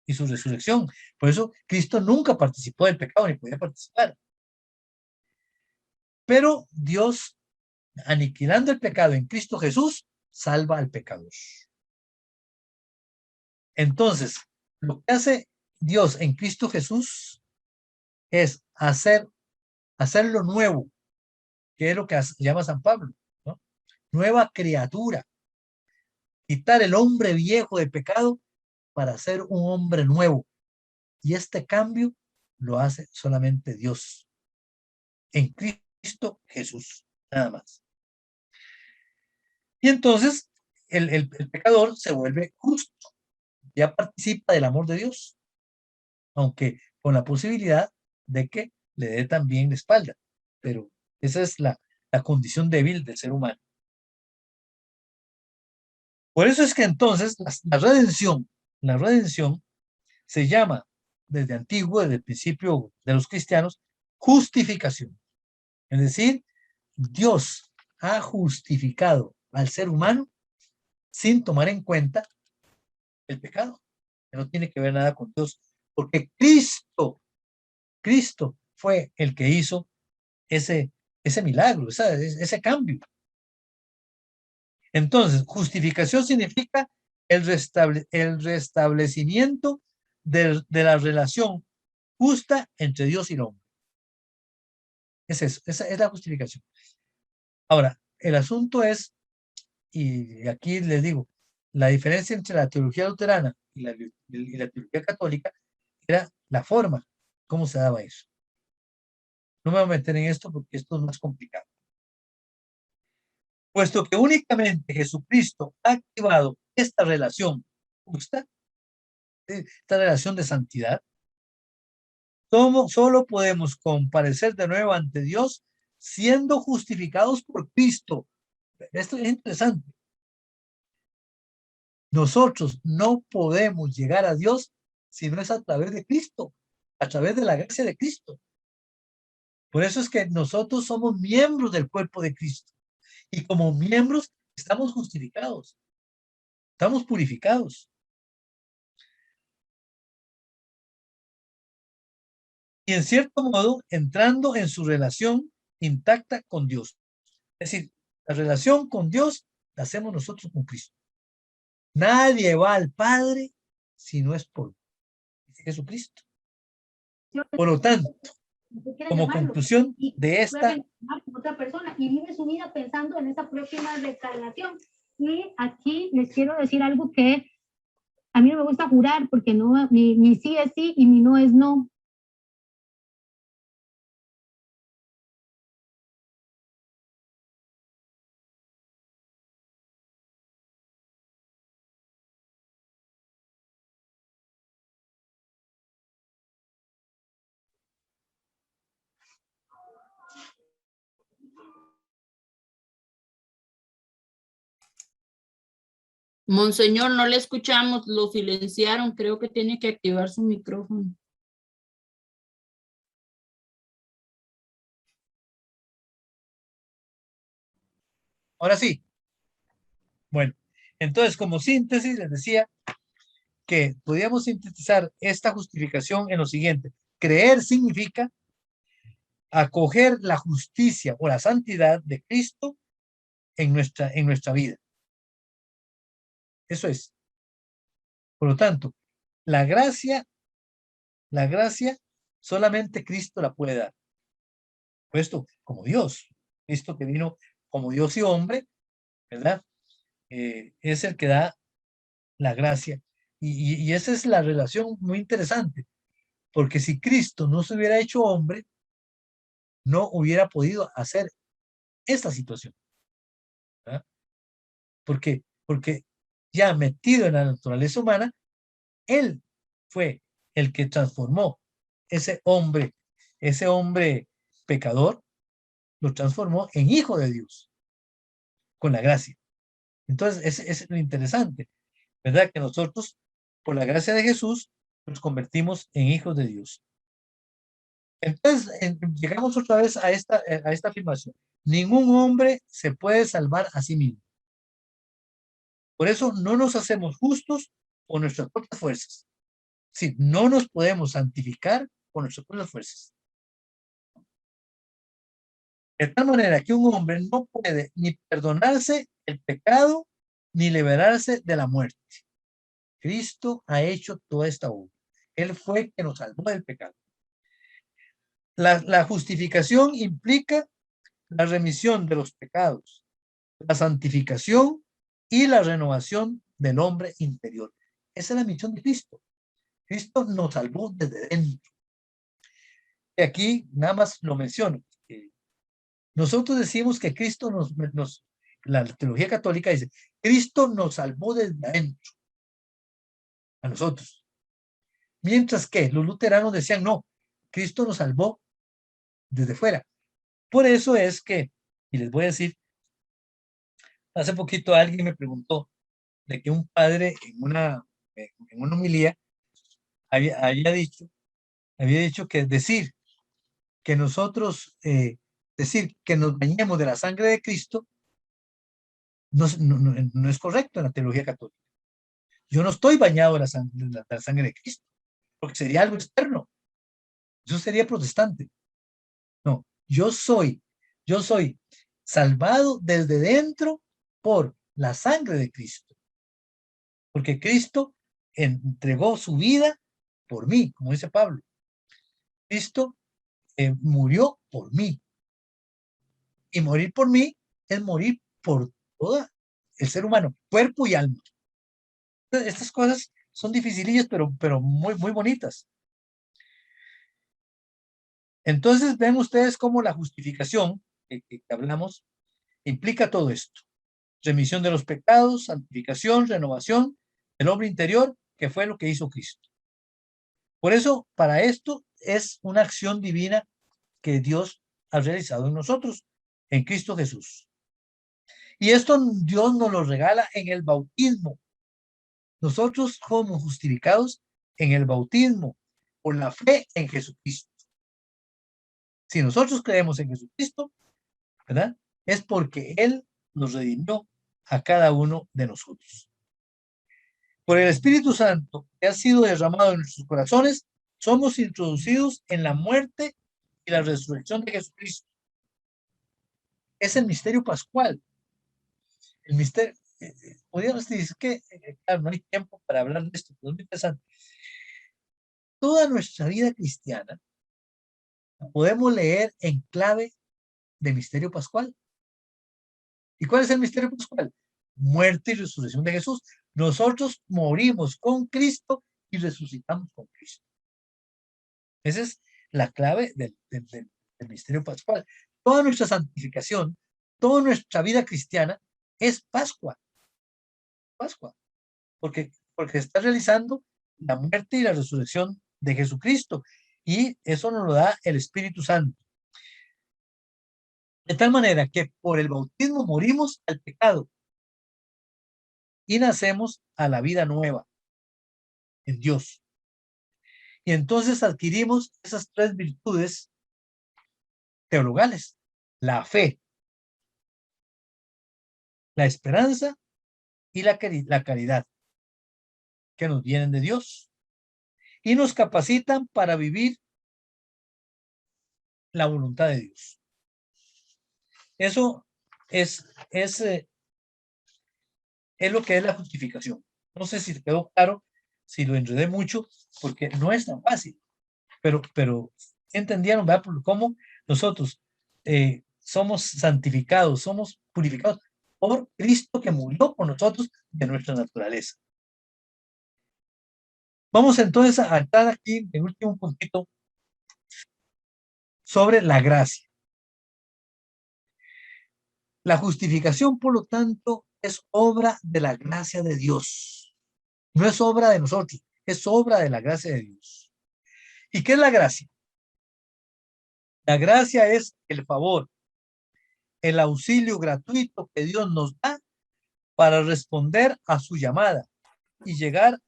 y su resurrección. Por eso Cristo nunca participó del pecado ni podía participar. Pero Dios, aniquilando el pecado en Cristo Jesús, salva al pecador. Entonces, lo que hace Dios en Cristo Jesús es hacerlo nuevo, que es lo que llama San Pablo, ¿no? Nueva criatura. Quitar el hombre viejo de pecado para ser un hombre nuevo. Y este cambio lo hace solamente Dios en Cristo Jesús, nada más. Y entonces el pecador se vuelve justo, ya participa del amor de Dios, aunque con la posibilidad de que le dé también la espalda. Pero esa es la condición débil del ser humano. Por eso es que entonces la redención se llama desde antiguo, desde el principio de los cristianos, justificación. Es decir, Dios ha justificado al ser humano sin tomar en cuenta el pecado, que no tiene que ver nada con Dios, porque Cristo fue el que hizo ese milagro, ese cambio. Entonces, justificación significa el restablecimiento de la relación justa entre Dios y el hombre. Es eso, esa es la justificación. Ahora, el asunto es, y aquí les digo, la diferencia entre la teología luterana y la teología católica era la forma, cómo se daba eso. No me voy a meter en esto porque esto es más complicado. Puesto que únicamente Jesucristo ha activado esta relación justa, esta relación de santidad, solo podemos comparecer de nuevo ante Dios siendo justificados por Cristo. Esto es interesante. Nosotros no podemos llegar a Dios si no es a través de Cristo, a través de la gracia de Cristo. Por eso es que nosotros somos miembros del cuerpo de Cristo y como miembros estamos justificados, estamos purificados. Y en cierto modo entrando en su relación intacta con Dios. Es decir, la relación con Dios la hacemos nosotros con Cristo. Nadie va al Padre si no es por Jesucristo. Por lo tanto, como conclusión de esta... Otra persona y vive su vida pensando en esa próxima reencarnación. Y aquí les quiero decir algo que a mí no me gusta jurar porque no, mi sí es sí y mi no es no. Monseñor, no le escuchamos, lo silenciaron, creo que tiene que activar su micrófono. Ahora sí. Bueno, entonces como síntesis les decía que podríamos sintetizar esta justificación en lo siguiente. Creer significa acoger la justicia o la santidad de Cristo en nuestra vida. Eso es. Por lo tanto, la gracia solamente Cristo la puede dar. Puesto como Dios. Cristo que vino como Dios y hombre, ¿verdad? Es el que da la gracia. Y esa es la relación muy interesante. Porque si Cristo no se hubiera hecho hombre, no hubiera podido hacer esta situación. ¿Verdad? Porque ya metido en la naturaleza humana, Él fue el que transformó ese hombre pecador, lo transformó en hijo de Dios, con la gracia. Entonces, es lo interesante, ¿verdad? Que nosotros, por la gracia de Jesús, nos convertimos en hijos de Dios. Entonces, llegamos otra vez a esta afirmación. Ningún hombre se puede salvar a sí mismo. Por eso no nos hacemos justos por nuestras propias fuerzas. Sí, no nos podemos santificar con nuestras propias fuerzas. De tal manera que un hombre no puede ni perdonarse el pecado ni liberarse de la muerte. Cristo ha hecho toda esta obra. Él fue quien nos salvó del pecado. La justificación implica la remisión de los pecados, la santificación y la renovación del hombre interior. Esa es la misión de Cristo. Cristo nos salvó desde dentro. Y aquí nada más lo menciono. Nosotros decimos que Cristo la teología católica dice, Cristo nos salvó desde adentro, a nosotros. Mientras que los luteranos decían, no, Cristo nos salvó desde fuera. Por eso es que, y les voy a decir, hace poquito alguien me preguntó de que un padre en una homilía había dicho que decir que nosotros, decir que nos bañemos de la sangre de Cristo, no es correcto en la teología católica. Yo no estoy bañado de la sangre de Cristo, porque sería algo externo. Eso sería protestante. No, yo soy salvado desde dentro por la sangre de Cristo. Porque Cristo entregó su vida por mí, como dice Pablo. Cristo murió por mí. Y morir por mí es morir por todo el ser humano, cuerpo y alma. Estas cosas son dificilillas, pero muy, muy bonitas. Entonces ven ustedes cómo la justificación que hablamos implica todo esto. Remisión de los pecados, santificación, renovación del hombre interior, que fue lo que hizo Cristo. Por eso, para esto es una acción divina que Dios ha realizado en nosotros, en Cristo Jesús. Y esto Dios nos lo regala en el bautismo. Nosotros somos justificados en el bautismo, por la fe en Jesucristo. Si nosotros creemos en Jesucristo, ¿verdad? Es porque Él nos redimió a cada uno de nosotros. Por el Espíritu Santo que ha sido derramado en nuestros corazones, somos introducidos en la muerte y la resurrección de Jesucristo. Es el misterio pascual. El misterio, podríamos decir que, claro, no hay tiempo para hablar de esto, pero es muy interesante. Toda nuestra vida cristiana podemos leer en clave de misterio pascual. ¿Y cuál es el misterio pascual? Muerte y resurrección de Jesús. Nosotros morimos con Cristo y resucitamos con Cristo. Esa es la clave del misterio pascual. Toda nuestra santificación, toda nuestra vida cristiana es Pascua. Pascua. Porque está realizando la muerte y la resurrección de Jesucristo. Y eso nos lo da el Espíritu Santo. De tal manera que por el bautismo morimos al pecado y nacemos a la vida nueva en Dios. Y entonces adquirimos esas tres virtudes teologales: la fe, la esperanza y la caridad, que nos vienen de Dios y nos capacitan para vivir la voluntad de Dios. Eso es lo que es la justificación. No sé si te quedó claro, si lo enredé mucho, porque no es tan fácil, pero entendieron, ¿verdad? Por cómo nosotros somos santificados, somos purificados por Cristo que murió por nosotros de nuestra naturaleza. Vamos entonces a entrar aquí en último puntito sobre la gracia. La justificación, por lo tanto, es obra de la gracia de Dios. No es obra de nosotros, es obra de la gracia de Dios. ¿Y qué es la gracia? La gracia es el favor, el auxilio gratuito que Dios nos da para responder a su llamada y llegar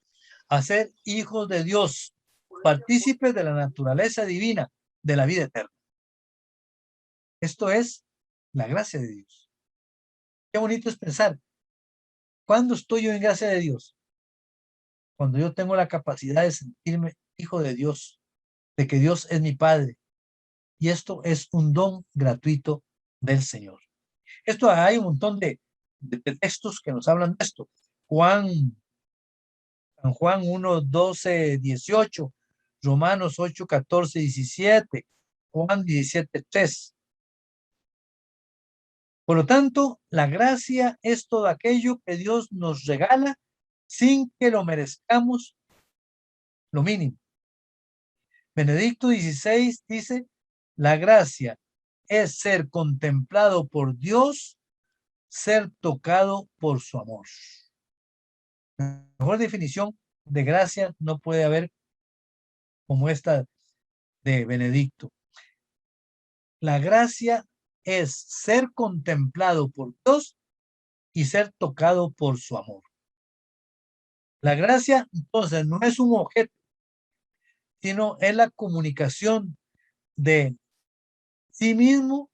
a ser hijos de Dios, partícipes de la naturaleza divina, de la vida eterna. Esto es la gracia de Dios. Qué bonito es pensar, ¿cuándo estoy yo en gracia de Dios? cuando yo tengo la capacidad de sentirme hijo de Dios, de que Dios es mi Padre. Y esto es un don gratuito del Señor. Esto hay un montón de textos que nos hablan de esto. San Juan 1, 12, 18, Romanos 8, 14, 17, Juan 17, 3. Por lo tanto, la gracia es todo aquello que Dios nos regala sin que lo merezcamos, lo mínimo. Benedicto XVI dice, la gracia es ser contemplado por Dios, ser tocado por su amor. La mejor definición de gracia no puede haber como esta de Benedicto. La gracia es ser contemplado por Dios y ser tocado por su amor. La gracia, entonces, no es un objeto, sino es la comunicación de sí mismo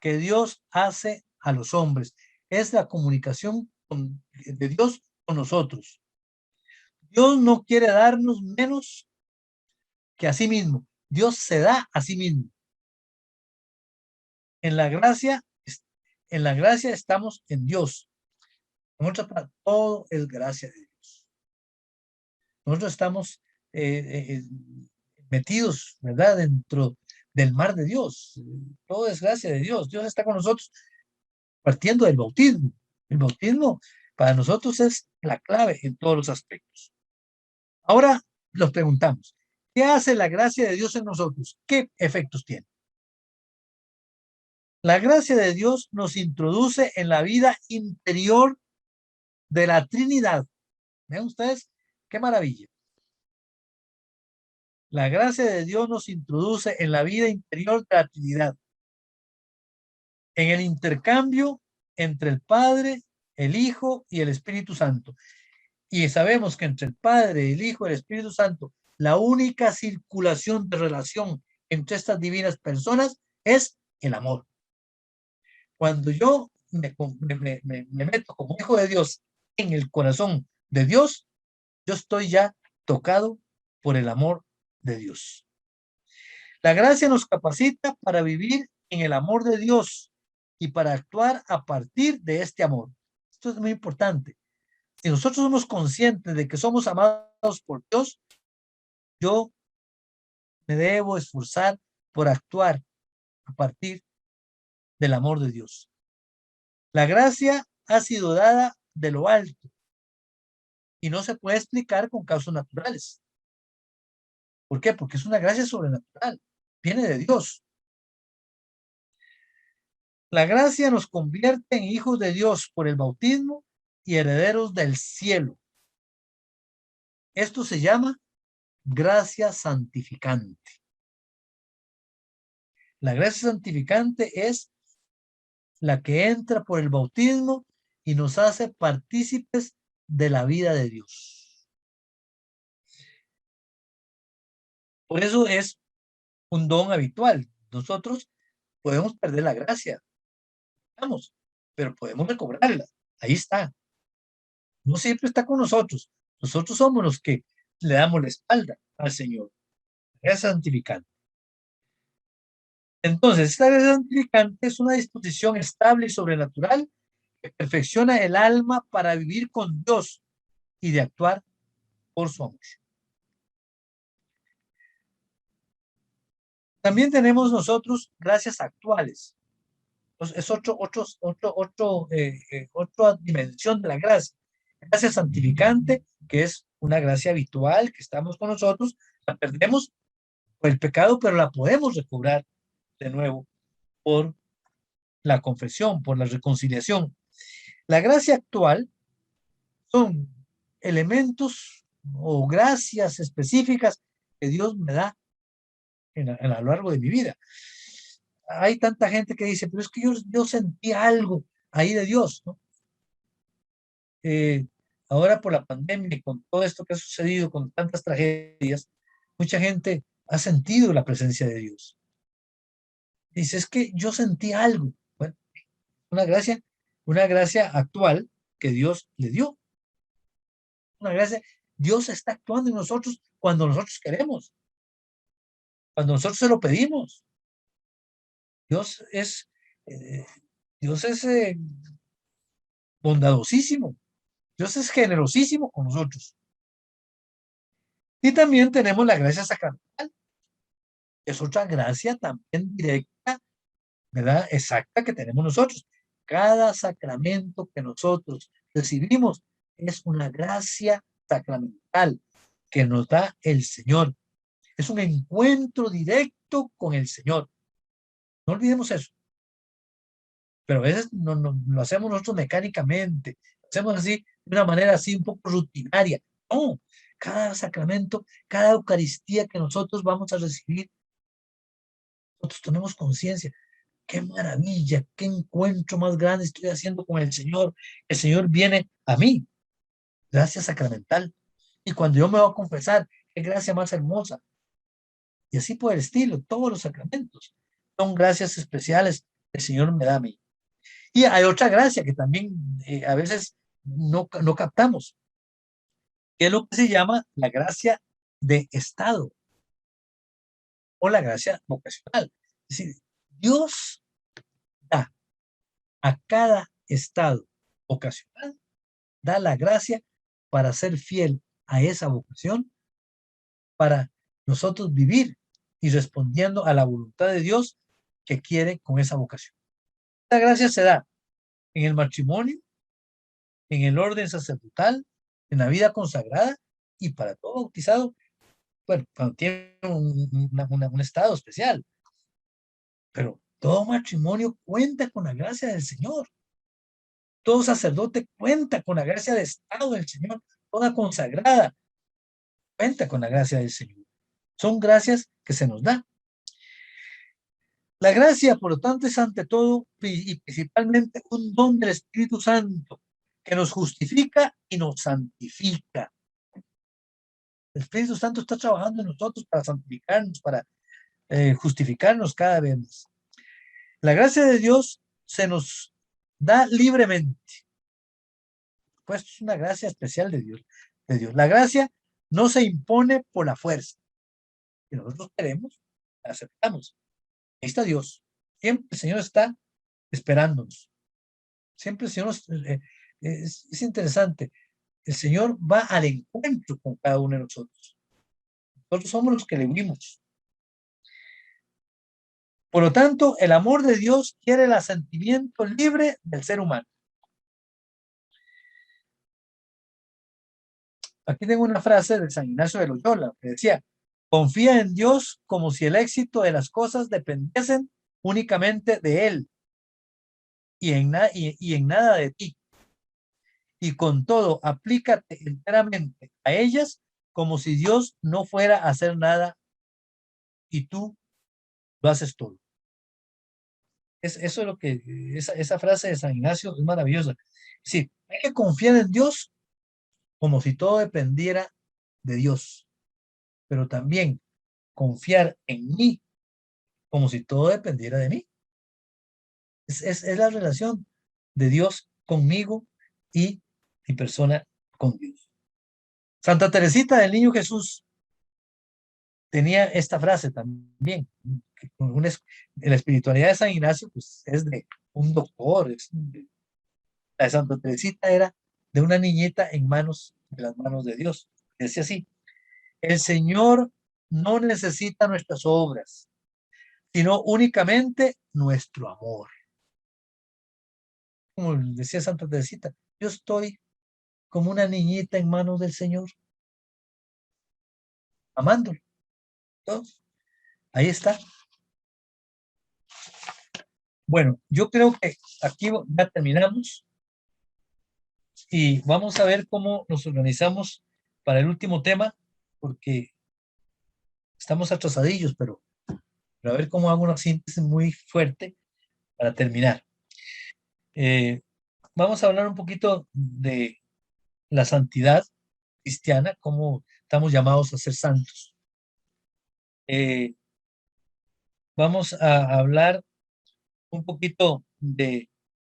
que Dios hace a los hombres. Es la comunicación de Dios con nosotros. Dios no quiere darnos menos que a sí mismo. Dios se da a sí mismo. En la gracia estamos en Dios. En otras palabras, todo es gracia de Dios. Nosotros estamos metidos, ¿verdad?, dentro del mar de Dios. Todo es gracia de Dios. Dios está con nosotros partiendo del bautismo. El bautismo para nosotros es la clave en todos los aspectos. Ahora nos preguntamos, ¿qué hace la gracia de Dios en nosotros? ¿Qué efectos tiene? La gracia de Dios nos introduce en la vida interior de la Trinidad. ¿Ven ustedes? ¡Qué maravilla! La gracia de Dios nos introduce en la vida interior de la Trinidad, en el intercambio entre el Padre, el Hijo y el Espíritu Santo. Y sabemos que entre el Padre, el Hijo y el Espíritu Santo, la única circulación de relación entre estas divinas personas es el amor. Cuando yo me meto como hijo de Dios en el corazón de Dios, yo estoy ya tocado por el amor de Dios. La gracia nos capacita para vivir en el amor de Dios y para actuar a partir de este amor. Esto es muy importante. Si nosotros somos conscientes de que somos amados por Dios, yo me debo esforzar por actuar a partir del amor de Dios. La gracia ha sido dada de lo alto y no se puede explicar con causas naturales. ¿Por qué? Porque es una gracia sobrenatural. Viene de Dios. La gracia nos convierte en hijos de Dios por el bautismo y herederos del cielo. Esto se llama gracia santificante. La gracia santificante es la que entra por el bautismo y nos hace partícipes de la vida de Dios. Por eso es un don habitual. Nosotros podemos perder la gracia, pero podemos recobrarla. Ahí está. No siempre está con nosotros. Nosotros somos los que le damos la espalda al Señor. Gracia santificante. Entonces, esta gracia santificante es una disposición estable y sobrenatural que perfecciona el alma para vivir con Dios y de actuar por su amor. También tenemos nosotros gracias actuales. Entonces, es otra dimensión de la gracia. Gracia santificante, que es una gracia habitual que estamos con nosotros, la perdemos por el pecado, pero la podemos recobrar de nuevo por la confesión, por la reconciliación. La gracia actual son elementos o gracias específicas que Dios me da a lo largo de mi vida. Hay tanta gente que dice, pero es que yo sentí algo ahí de Dios, ¿no? Ahora por la pandemia y con todo esto que ha sucedido, con tantas tragedias, mucha gente ha sentido la presencia de Dios. Dice, es que yo sentí algo. Bueno, una gracia actual que Dios le dio. Una gracia Dios está actuando en nosotros cuando nosotros queremos, cuando nosotros se lo pedimos. Dios es, eh, Dios es bondadosísimo. Dios es generosísimo con nosotros. Y también tenemos la gracia sacramental. Es otra gracia también directa, ¿verdad? Exacta que tenemos nosotros. Cada sacramento que nosotros recibimos es una gracia sacramental que nos da el Señor. Es un encuentro directo con el Señor. No olvidemos eso. Pero a veces no, lo hacemos nosotros mecánicamente. Lo hacemos así, de una manera así un poco rutinaria. No, cada sacramento, cada Eucaristía que nosotros vamos a recibir, nosotros tenemos conciencia. Qué maravilla, qué encuentro más grande estoy haciendo con el Señor. El Señor viene a mí, gracia sacramental. Y cuando yo me voy a confesar, qué gracia más hermosa. Y así por el estilo, todos los sacramentos son gracias especiales que el Señor me da a mí. Y hay otra gracia que también a veces no captamos, que es lo que se llama la gracia de estado o la gracia vocacional. Es decir, Dios da a cada estado vocacional, da la gracia para ser fiel a esa vocación, para nosotros vivir y respondiendo a la voluntad de Dios que quiere con esa vocación. La gracia se da en el matrimonio, en el orden sacerdotal, en la vida consagrada y para todo bautizado, bueno, cuando tiene un estado especial. Pero todo matrimonio cuenta con la gracia del Señor. Todo sacerdote cuenta con la gracia de estado del Señor. Toda consagrada cuenta con la gracia del Señor. Son gracias que se nos da. La gracia, por lo tanto, es ante todo y principalmente un don del Espíritu Santo que nos justifica y nos santifica. El Espíritu Santo está trabajando en nosotros para santificarnos, para justificarnos cada vez más. La gracia de Dios se nos da libremente. Pues es una gracia especial de Dios. La gracia no se impone por la fuerza. Si nosotros queremos, la aceptamos. Ahí está Dios. Siempre el Señor está esperándonos. Siempre el Señor es interesante. El Señor va al encuentro con cada uno de nosotros. Nosotros somos los que le vimos. Por lo tanto, el amor de Dios quiere el asentimiento libre del ser humano. Aquí tengo una frase de San Ignacio de Loyola que decía: confía en Dios como si el éxito de las cosas dependiesen únicamente de Él y en nada de ti. Y con todo, aplícate enteramente a ellas como si Dios no fuera a hacer nada y tú lo haces todo. Eso es lo que, esa frase de San Ignacio es maravillosa. Sí, hay que confiar en Dios como si todo dependiera de Dios, pero también confiar en mí como si todo dependiera de mí. Es la relación de Dios conmigo y mi persona con Dios. Santa Teresita del Niño Jesús tenía esta frase también. La espiritualidad de San Ignacio pues, es de un doctor. La de Santa Teresita era de una niñita en las manos de Dios. Decía así: el Señor no necesita nuestras obras, sino únicamente nuestro amor. Como decía Santa Teresita, yo estoy como una niñita en manos del Señor, amándolo. Entonces, ahí está. Bueno, yo creo que aquí ya terminamos y vamos a ver cómo nos organizamos para el último tema, porque estamos atrasadillos, pero a ver cómo hago una síntesis muy fuerte para terminar. Vamos a hablar un poquito de la santidad cristiana, cómo estamos llamados a ser santos. Vamos a hablar un poquito de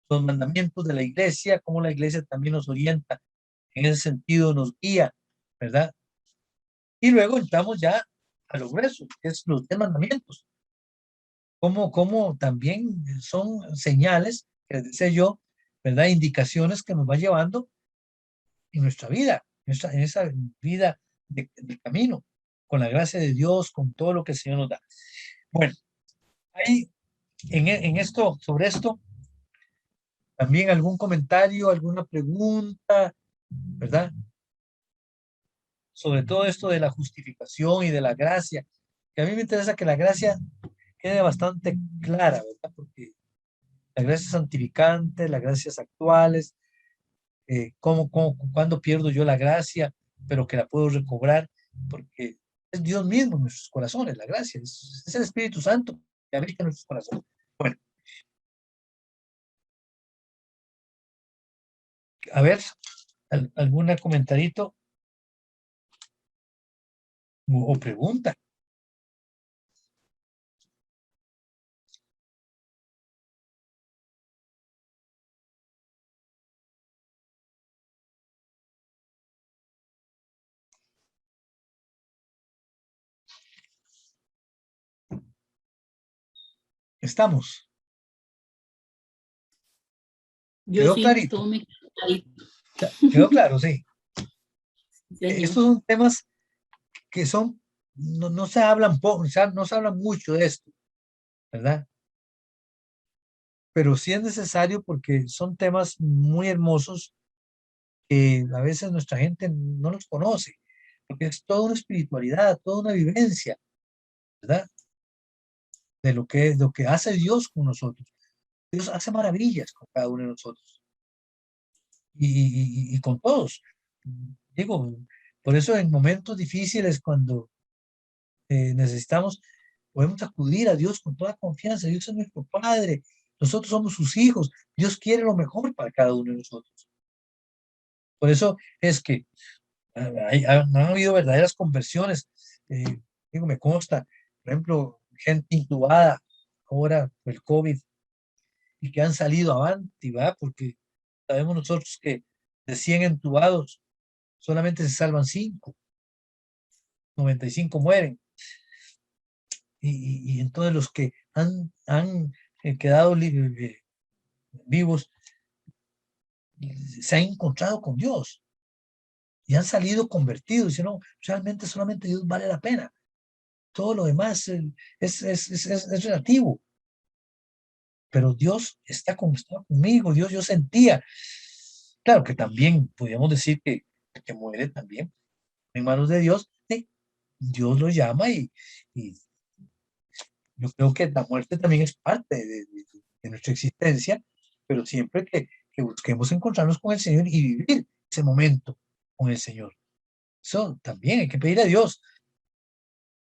los mandamientos de la iglesia, cómo la iglesia también nos orienta en ese sentido, nos guía, ¿verdad? Y luego entramos ya a lo grueso, que es los 10 mandamientos. Como también son señales, que les decía yo, ¿verdad? Indicaciones que nos va llevando en nuestra vida, en esa vida de camino, con la gracia de Dios, con todo lo que el Señor nos da. Bueno, hay en esto, sobre esto, también algún comentario, alguna pregunta, ¿verdad? Sobre todo esto de la justificación y de la gracia, que a mí me interesa que la gracia quede bastante clara, ¿verdad? Porque la gracia santificante, las gracias actuales, cuándo pierdo yo la gracia, pero que la puedo recobrar, porque es Dios mismo en nuestros corazones, la gracia, es el Espíritu Santo que habita en nuestros corazones. Bueno, a ver, algún comentarito o pregunta. Estamos. Yo ¿Quedó sí, clarito? todo me quedó clarito. ¿Quedó claro? Sí. Señor. Estos son temas que son, no se hablan poco, no se hablan mucho de esto, ¿verdad? Pero sí es necesario porque son temas muy hermosos que a veces nuestra gente no los conoce, porque es toda una espiritualidad, toda una vivencia, ¿verdad? De lo que hace Dios con nosotros. Dios hace maravillas con cada uno de nosotros y con todos. Digo, por eso en momentos difíciles, cuando necesitamos, podemos acudir a Dios con toda confianza. Dios es nuestro Padre, nosotros somos sus hijos. Dios quiere lo mejor para cada uno de nosotros. Por eso es que han habido verdaderas conversiones. Digo, me consta, por ejemplo, gente intubada ahora por el COVID y que han salido avanti, ¿va? Porque sabemos nosotros que de 100 entubados solamente se salvan 5, 95 mueren. Y entonces los que han quedado vivos se han encontrado con Dios y han salido convertidos. Y no, realmente solamente Dios vale la pena. Todo lo demás es relativo. Pero Dios estaba conmigo, yo sentía. Claro que también podríamos decir que el que muere también en manos de Dios, sí, Dios lo llama y yo creo que la muerte también es parte de nuestra existencia, pero siempre que busquemos encontrarnos con el Señor y vivir ese momento con el Señor. Eso también hay que pedir a Dios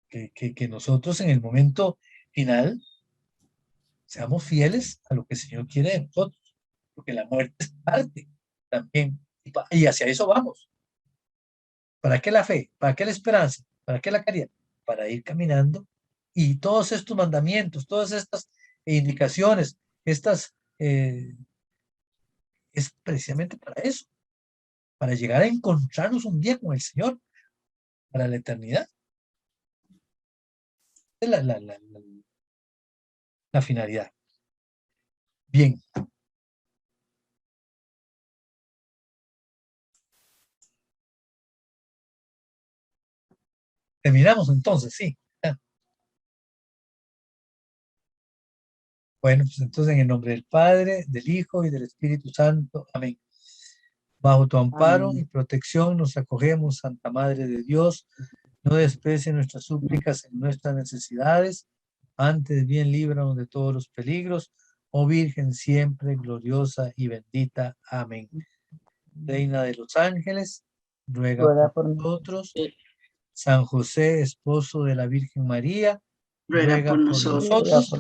que nosotros en el momento final seamos fieles a lo que el Señor quiere de nosotros, porque la muerte es parte también, y hacia eso vamos. ¿Para qué la fe? ¿Para qué la esperanza? ¿Para qué la caridad? Para ir caminando y todos estos mandamientos, todas estas indicaciones, es precisamente para eso, para llegar a encontrarnos un día con el Señor, para la eternidad. Es la finalidad. Bien. Terminamos entonces, sí. Bueno, pues entonces en el nombre del Padre, del Hijo y del Espíritu Santo. Amén. Bajo tu amparo y protección nos acogemos, Santa Madre de Dios. No desprecie nuestras súplicas en nuestras necesidades. Antes bien líbranos de todos los peligros. Oh Virgen siempre gloriosa y bendita. Amén. Reina de los ángeles, ruega por nosotros. San José, esposo de la Virgen María, ruega por nosotros.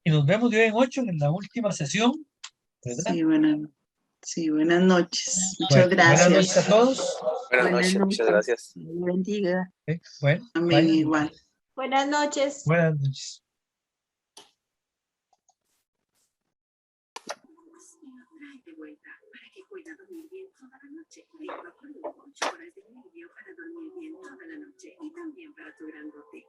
Y nos vemos de hoy en 8 en la última sesión, ¿verdad? Sí, buenas noches. Muchas gracias. Buenas noches a todos. Buenas noches, muchas gracias. Dios bendiga. Bueno, Amén, bye. igual. Buenas noches. Buenas noches. De vuelta para que cuide a dormir bien toda la noche. Licuapro, 8 horas de alivio para dormir bien toda la noche y también para tu grandote.